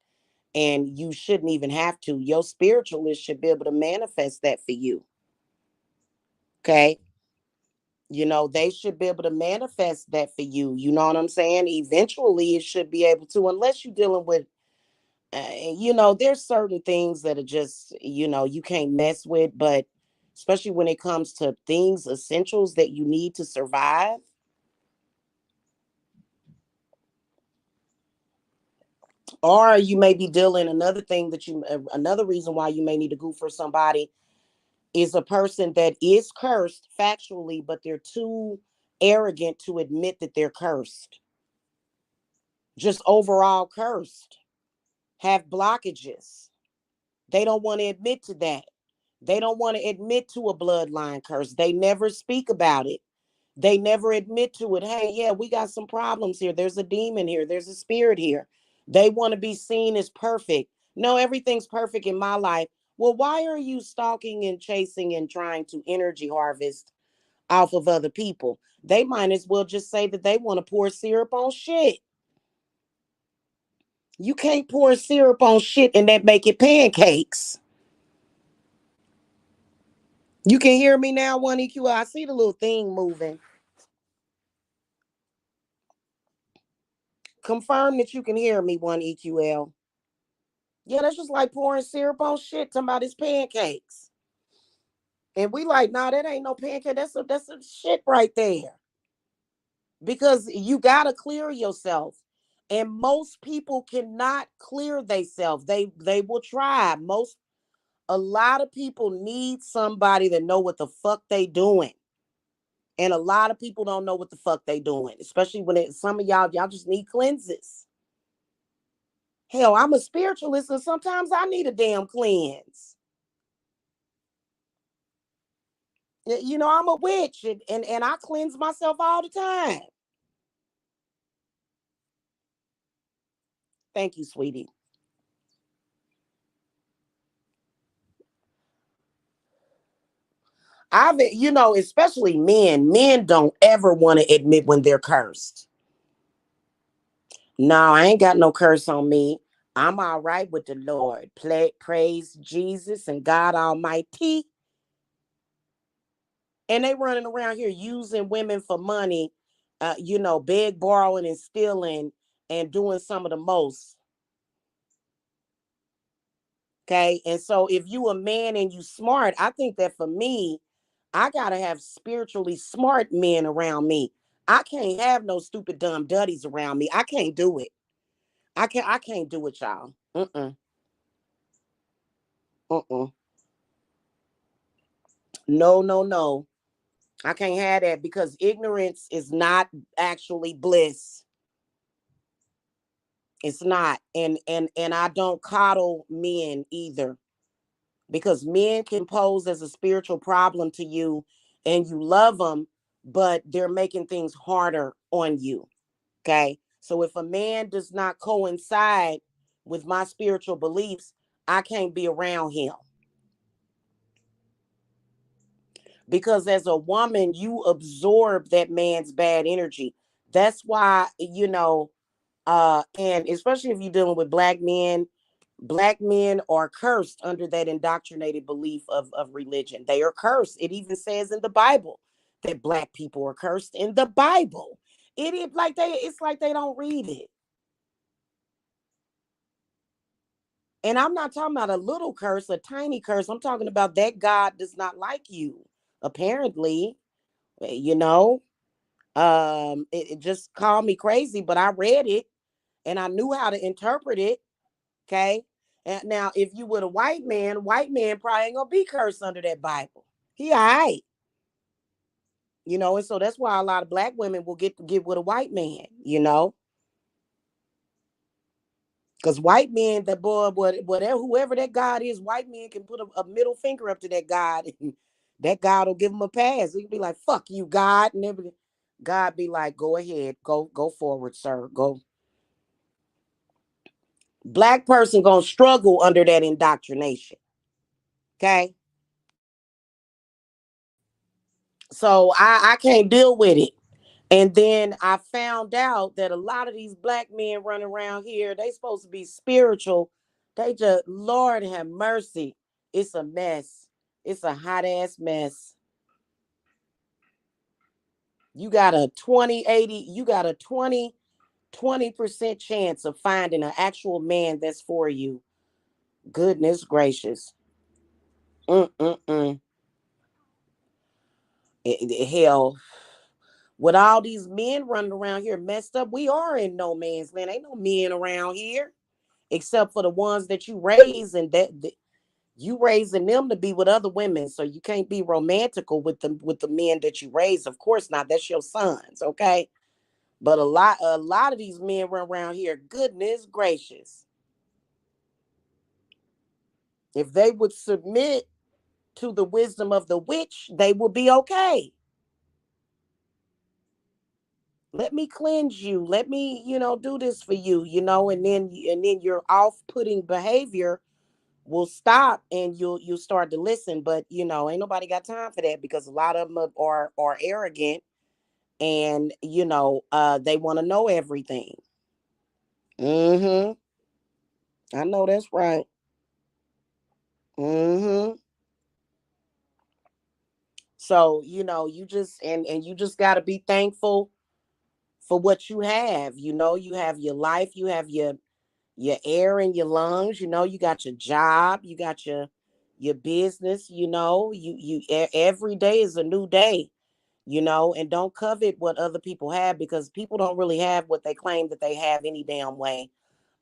And you shouldn't even have to. Your spiritualist should be able to manifest that for you. Okay. They should be able to manifest that for you. You know what I'm saying? Eventually, it should be able to, unless you're dealing with, there's certain things that are just, you can't mess with, but especially when it comes to things, essentials that you need to survive. Or you may be dealing another thing another reason why you may need to go for somebody is a person that is cursed factually, but they're too arrogant to admit that they're cursed. Just overall cursed, have blockages. They don't want to admit to that. They don't want to admit to a bloodline curse. They never speak about it. They never admit to it. Hey, yeah, we got some problems here. There's a demon here. There's a spirit here. They want to be seen as perfect. No, everything's perfect in my life. Well, why are you stalking and chasing and trying to energy harvest off of other people? They might as well just say that they want to pour syrup on shit. You can't pour syrup on shit and that make it pancakes. You can hear me now, 1EQ. I see the little thing moving. Confirm that you can hear me, 1EQL. Yeah, that's just like pouring syrup on shit. Talking about his pancakes. And we like, nah, that ain't no pancake. That's a shit right there. Because you gotta clear yourself. And most people cannot clear themselves. They will try. A lot of people need somebody that know what the fuck they doing. And a lot of people don't know what the fuck they doing. Especially when some of y'all just need cleanses. Hell, I'm a spiritualist and sometimes I need a damn cleanse. I'm a witch and I cleanse myself all the time. Thank you, sweetie. Especially men don't ever want to admit when they're cursed. No, I ain't got no curse on me. I'm all right with the Lord. Praise Jesus and God Almighty. And they running around here using women for money, beg, borrowing, and stealing, and doing some of the most. Okay. And so if you a man and you smart, I think that for me, I gotta have spiritually smart men around me. I can't have no stupid dumb duddies around me. I can't do it. I can't do it, y'all. Mm-mm. Mm-mm. No, no, no. I can't have that because ignorance is not actually bliss. It's not. And I don't coddle men either, because men can pose as a spiritual problem to you and you love them, but they're making things harder on you. Okay? So if a man does not coincide with my spiritual beliefs, I can't be around him. Because as a woman, you absorb that man's bad energy. That's why, and especially if you're dealing with black men are cursed under that indoctrinated belief of religion. They are cursed. It even says in the Bible that black people are cursed in the Bible. It's like they don't read it. And I'm not talking about a little curse, a tiny curse. I'm talking about that God does not like you, apparently. You know, it just called me crazy, but I read it and I knew how to interpret it. Okay. And now, if you were a white man probably ain't gonna be cursed under that Bible. He all right. And so that's why a lot of black women will get with a white man, because white men, that boy, whatever, whoever that God is, white men can put a middle finger up to that God, and that God will give him a pass. He'll be like, "Fuck you, God," and everything. God be like, "Go ahead, go forward, sir. Go." Black person gonna struggle under that indoctrination. Okay, so I can't deal with it. And then I found out that a lot of these black men running around here, they supposed to be spiritual. They just, Lord have mercy. It's a mess. It's a hot ass mess. You got a 20/80, you got a 20% chance of finding an actual man that's for you. Goodness gracious. Mm-mm-mm. Hell, with all these men running around here messed up, we are in no man's land. Ain't no men around here except for the ones that you raise, and that you raising them to be with other women. So you can't be romantical with the men that you raise. Of course not. That's your sons, okay? But a lot of these men run around here. Goodness gracious. If they would submit to the wisdom of the witch, they will be okay. Let me cleanse you. Let me, do this for you, and then your off-putting behavior will stop, and you'll start to listen. But ain't nobody got time for that, because a lot of them are arrogant, and they want to know everything. Mm-hmm. I know that's right. Mm-hmm. So you you just got to be thankful for what you have. You have your life, you have your air in your lungs. You got your job, you got your business. Every day is a new day. And don't covet what other people have, because people don't really have what they claim that they have any damn way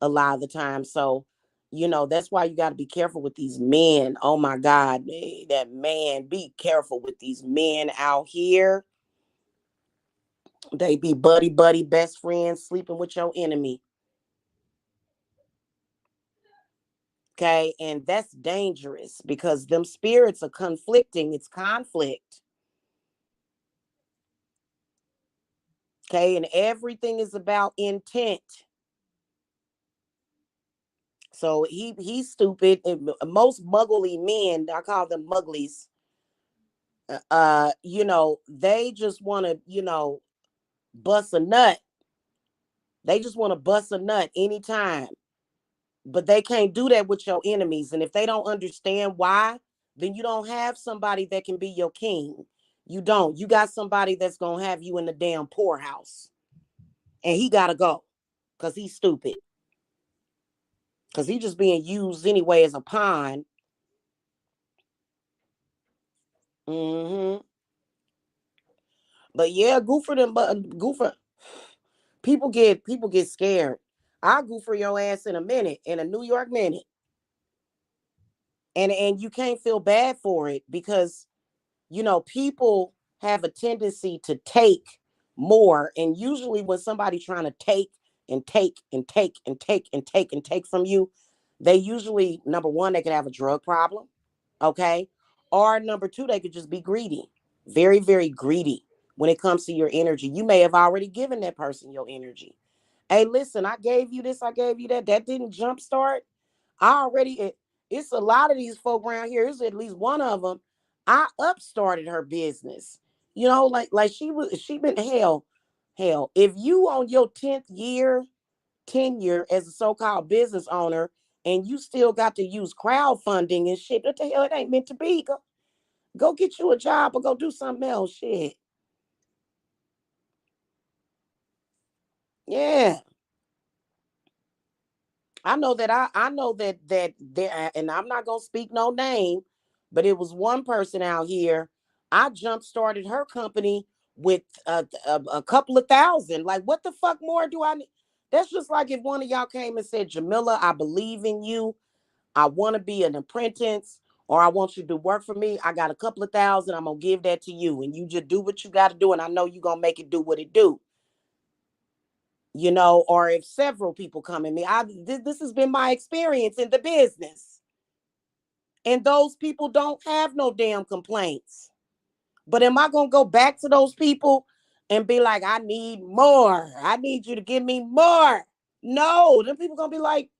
a lot of the time. So, that's why you got to be careful with these men. Oh my God, that man, be careful with these men out here. They be buddy, buddy, best friends, sleeping with your enemy. Okay. And that's dangerous, because them spirits are conflicting. It's conflict. Okay. And everything is about intent. So he's stupid. And most muggly men, I call them mugglies. They just want to, bust a nut, They just want to bust a nut anytime. But they can't do that with your enemies. And if they don't understand why, then you don't have somebody that can be your king. You don't. You got somebody that's going to have you in the damn poorhouse. And he got to go because he's stupid. Because he's just being used anyway as a pawn. Mm-hmm. But yeah, Goofer, people get scared. I'll goofer your ass in a minute, in a New York minute. And you can't feel bad for it because people have a tendency to take more. And usually when somebody's trying to take and take and take and take and take and take from you, they usually, number one, they could have a drug problem. Okay. Or number two, they could just be greedy. Very, very greedy when it comes to your energy. You may have already given that person your energy. Hey, listen, I gave you this, I gave you that. That didn't jumpstart. I already, it's a lot of these folk around here. It's at least one of them. I upstarted her business. Like she been hell. If you on your 10th year tenure as a so-called business owner and you still got to use crowdfunding and shit, what the hell? It ain't meant to be. Go get you a job or go do something else. Shit. Yeah. I know that there, and I'm not gonna speak no name, but it was one person out here. I jump started her company with a couple of thousand. Like, what the fuck more do I need? That's just like if one of y'all came and said, Jamila, I believe in you. I want to be an apprentice, or I want you to work for me. I got a couple of thousand. I'm gonna give that to you, and you just do what you got to do, and I know you're gonna make it do what it do. Or if several people come in me, this has been my experience in the business. And those people don't have no damn complaints. But am I going to go back to those people and be like, I need more? I need you to give me more. No, them people going to be like,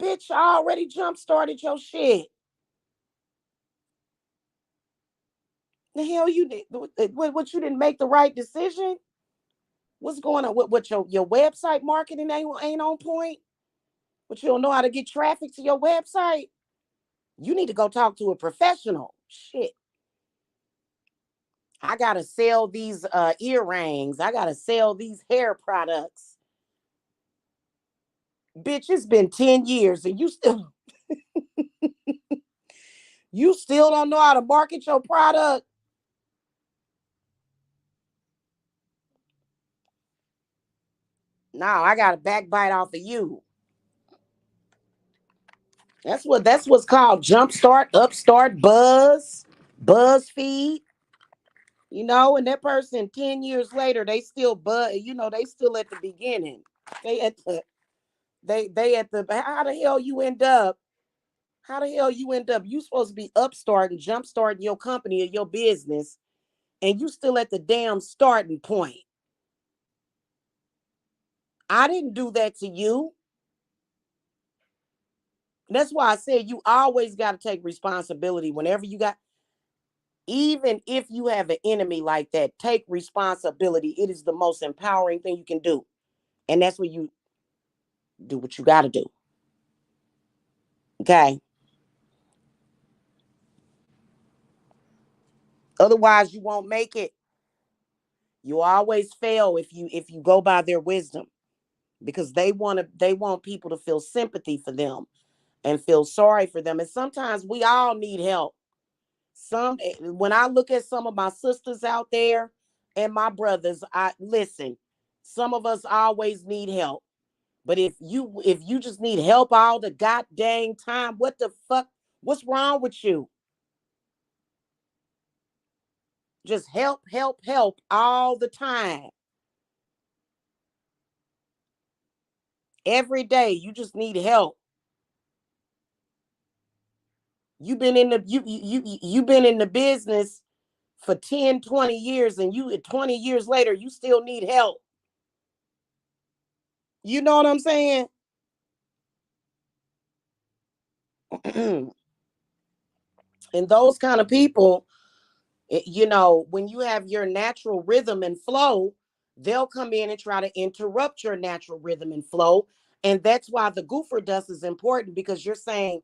bitch, I already jump started your shit. The hell you did? What you didn't make the right decision? What's going on? What your website marketing ain't on point? But you don't know how to get traffic to your website? You need to go talk to a professional. Shit. I gotta sell these earrings. I gotta sell these hair products. Bitch, it's been 10 years and you still don't know how to market your product. No, I gotta backbite off of you. That's what's called jumpstart, upstart, BuzzFeed. And that person 10 years later, they still they still at the beginning. They at the they at the how the hell you end up? How the hell you end up? You supposed to be upstarting, jumpstarting your company or your business, and you still at the damn starting point. I didn't do that to you. That's why I said you always got to take responsibility whenever you got, even if you have an enemy like that, take responsibility. It is the most empowering thing you can do. And that's when you do what you got to do. Okay. Otherwise, you won't make it. You always fail if you go by their wisdom because they want people to feel sympathy for them and feel sorry for them. And sometimes we all need help. When I look at some of my sisters out there and my brothers, I listen, some of us always need help. But if you just need help all the goddamn time, what the fuck? What's wrong with you? Just help, help, help all the time. Every day you just need help. You've been in the business for 10, 20 years, and you 20 years later you still need help. You know what I'm saying? And those kind of people, when you have your natural rhythm and flow, they'll come in and try to interrupt your natural rhythm and flow. And that's why the goofer dust is important, because you're saying,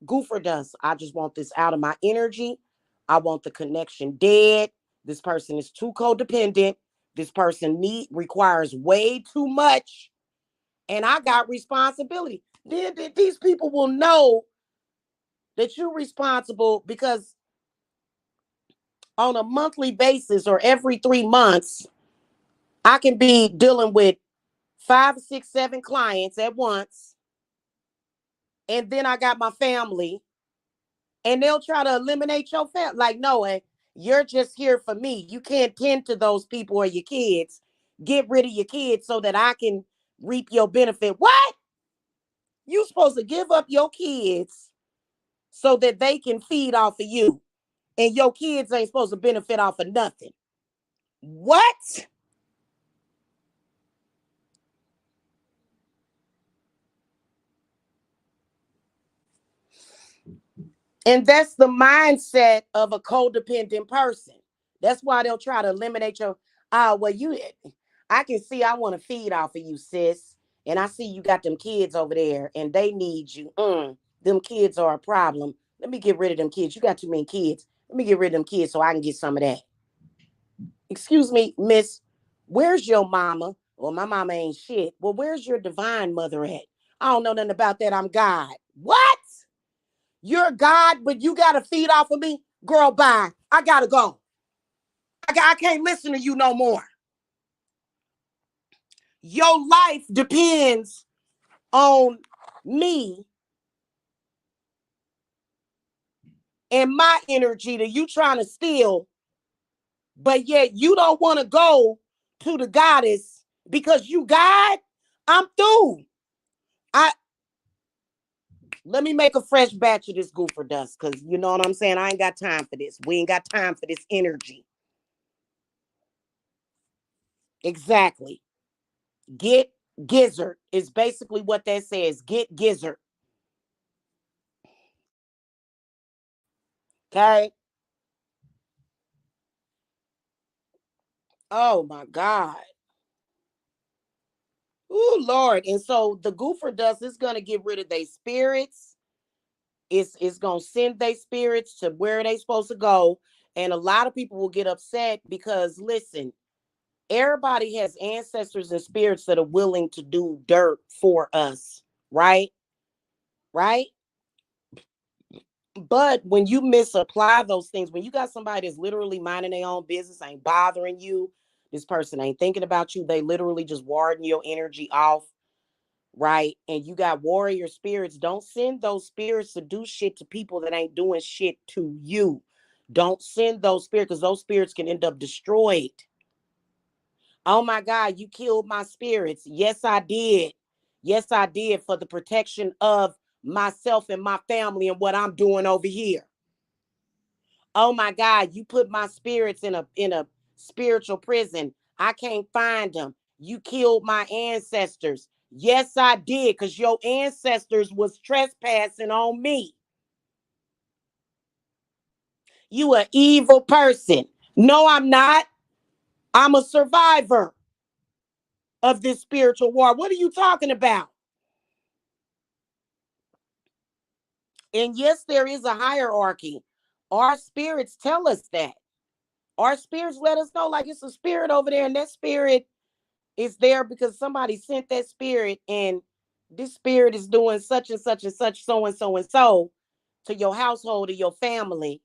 goofer dust, I just want this out of my energy. I want the connection dead. This person is too codependent. This person requires way too much. And I got responsibility. Then these people will know that you're responsible, because on a monthly basis or every 3 months, I can be dealing with 5, 6, 7 clients at once. And then I got my family, and they'll try to eliminate your family. Like, no, you're just here for me. You can't tend to those people or your kids. Get rid of your kids so that I can reap your benefit. What? You supposed to give up your kids so that they can feed off of you. And your kids ain't supposed to benefit off of nothing. What? And that's the mindset of a codependent person. That's why they'll try to eliminate your, well, I can see I want to feed off of you, sis. And I see you got them kids over there and they need you. Them kids are a problem. Let me get rid of them kids. You got too many kids. Let me get rid of them kids so I can get some of that. Excuse me, miss, where's your mama? Well, my mama ain't shit. Well, where's your divine mother at? I don't know nothing about that. I'm God. What? You're God, but you got to feed off of me? Girl, bye. I got to go. I can't listen to you no more. Your life depends on me and my energy that you trying to steal, but yet you don't want to go to the goddess because you God. I'm through. I Let me make a fresh batch of this goofer dust, because you know what I'm saying? I ain't got time for this. We ain't got time for this energy. Exactly. Get gizzard is basically what that says. Get gizzard. Okay. Oh my God. Oh Lord. And so the goofer dust is gonna get rid of their spirits. It's gonna send their spirits to where they supposed to go. And a lot of people will get upset because listen, everybody has ancestors and spirits that are willing to do dirt for us, right? Right? But when you misapply those things, when you got somebody that's literally minding their own business, ain't bothering you, this person ain't thinking about you, they literally just warding your energy off, right? And you got warrior spirits. Don't send those spirits to do shit to people that ain't doing shit to you. Don't send those spirits, because those spirits can end up destroyed. Oh my God, you killed my spirits. Yes, I did. Yes, I did, for the protection of myself and my family and what I'm doing over here. Oh my God, you put my spirits in a spiritual prison. I can't find them. You killed my ancestors. Yes, I did, because your ancestors was trespassing on me. You an evil person. No, I'm not. I'm a survivor of this spiritual war. What are you talking about? And yes, there is a hierarchy. Our spirits tell us that. Our spirits let us know, like, it's a spirit over there, and that spirit is there because somebody sent that spirit, and this spirit is doing such and such and such, so and so and so to your household or your family.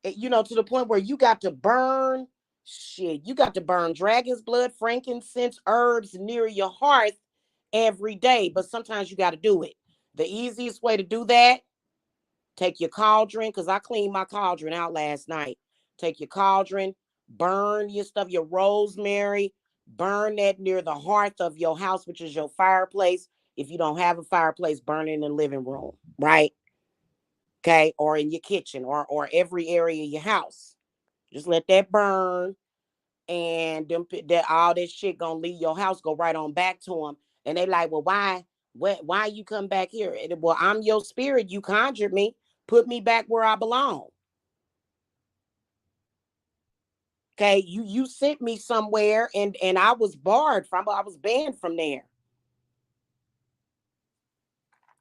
To the point where you got to burn shit. You got to burn dragon's blood, frankincense, herbs near your hearth every day. But sometimes you got to do it. The easiest way to do that, take your cauldron, because I cleaned my cauldron out last night. Take your cauldron, burn your stuff, your rosemary, burn that near the hearth of your house, which is your fireplace. If you don't have a fireplace, burn it in the living room, right? Okay, or in your kitchen, or every area of your house. Just let that burn, and that all that shit gonna leave your house, go right on back to them. And they like, well, why you come back here? Well, I'm your spirit. You conjured me, put me back where I belong. Okay, you sent me somewhere, and I was barred from. I was banned from there.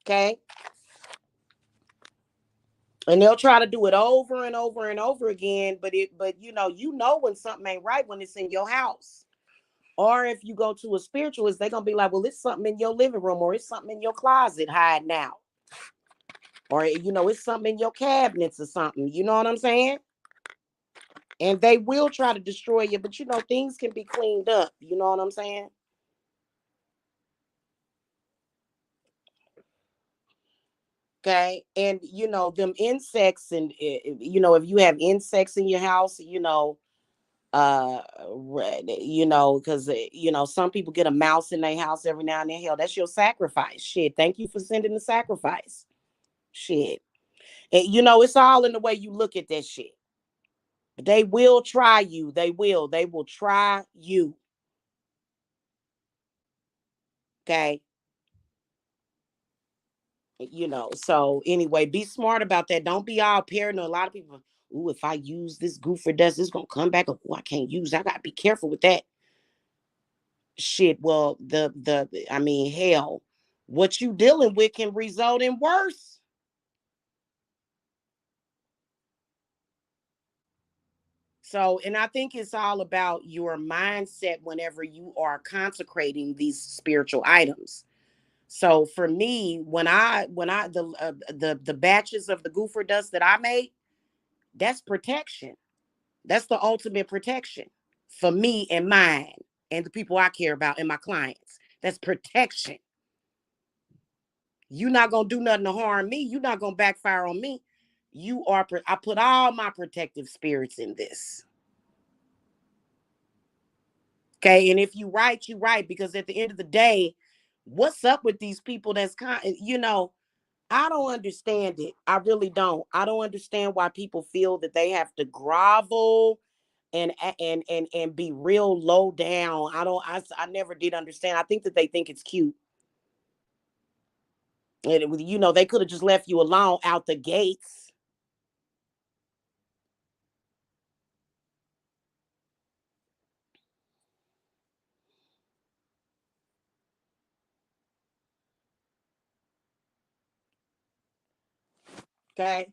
Okay, and they'll try to do it over and over and over again. But you know when something ain't right when it's in your house. Or if you go to a spiritualist, they're gonna be like, well, it's something in your living room, or it's something in your closet hiding out, or it's something in your cabinets or something. You know what I'm saying? And they will try to destroy you, but things can be cleaned up. You know what I'm saying? Okay. And them insects, and if you have insects in your house, because some people get a mouse in their house every now and then. Hell, that's your sacrifice. Shit. Thank you for sending the sacrifice. Shit. And it's all in the way you look at that shit. They will try you. They will try you. Okay. So anyway, be smart about that. Don't be all paranoid. A lot of people, ooh, if I use this goofer dust, it's gonna come back. Oh, I can't use it. I gotta be careful with that shit. Well, I mean, hell, what you dealing with can result in worse. So, and I think it's all about your mindset whenever you are consecrating these spiritual items. So for me, when I the batches of the goofer dust that I make, that's protection. That's the ultimate protection for me and mine and the people I care about and my clients. That's protection. You're not gonna do nothing to harm me. You're not gonna backfire on me. I put all my protective spirits in this. Okay. And if you right, because at the end of the day, what's up with these people I don't understand it. I really don't. I don't understand why people feel that they have to grovel and be real low down. I never did understand. I think that they think it's cute. And they could have just left you alone out the gates. Okay.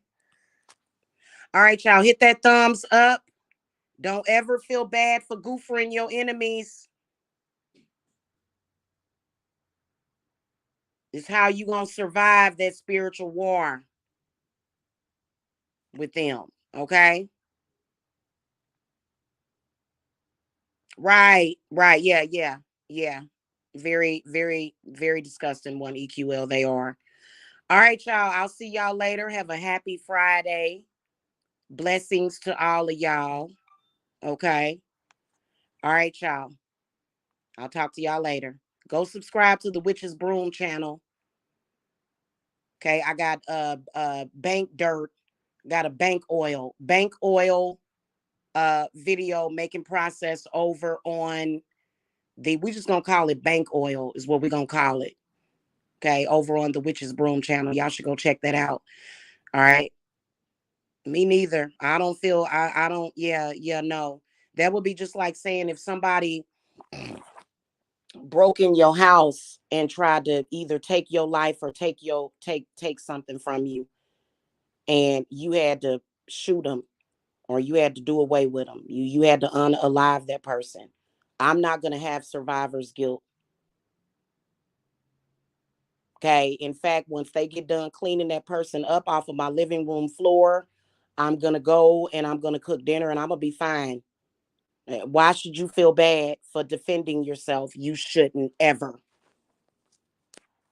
All right, y'all. Hit that thumbs up. Don't ever feel bad for goofering your enemies. It's how you gonna survive that spiritual war with them. Okay. Right. Right. Yeah. Yeah. Yeah. Very, very, very disgusting one, EQL. They are. All right, y'all. I'll see y'all later. Have a happy Friday. Blessings to all of y'all. Okay. All right, y'all. I'll talk to y'all later. Go subscribe to the Witches Broom channel. Okay. I got bank dirt. Got a bank oil video making process over on we just gonna call it bank oil is what we're gonna call it. Okay, over on the Witches Broom channel. Y'all should go check that out. All right. Me neither. I don't, yeah, no. That would be just like saying if somebody broke in your house and tried to either take your life or take something from you, and you had to shoot them or you had to do away with them. You had to unalive that person. I'm not gonna have survivor's guilt. Okay. In fact, once they get done cleaning that person up off of my living room floor, I'm gonna go and I'm gonna cook dinner and I'm gonna be fine. Why should you feel bad for defending yourself? You shouldn't ever.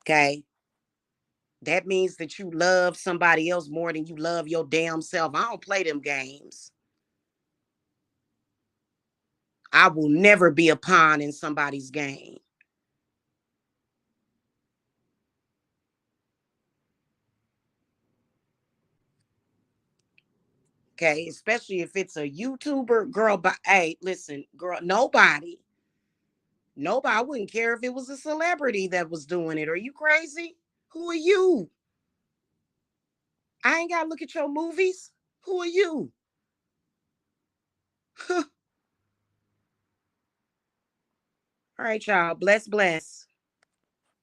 Okay. That means that you love somebody else more than you love your damn self. I don't play them games. I will never be a pawn in somebody's game. Okay. Especially if it's a YouTuber girl. But hey, listen, girl, nobody, I wouldn't care if it was a celebrity that was doing it. Are you crazy? Who are you? I ain't got to look at your movies. Who are you? All right, y'all. Bless, bless.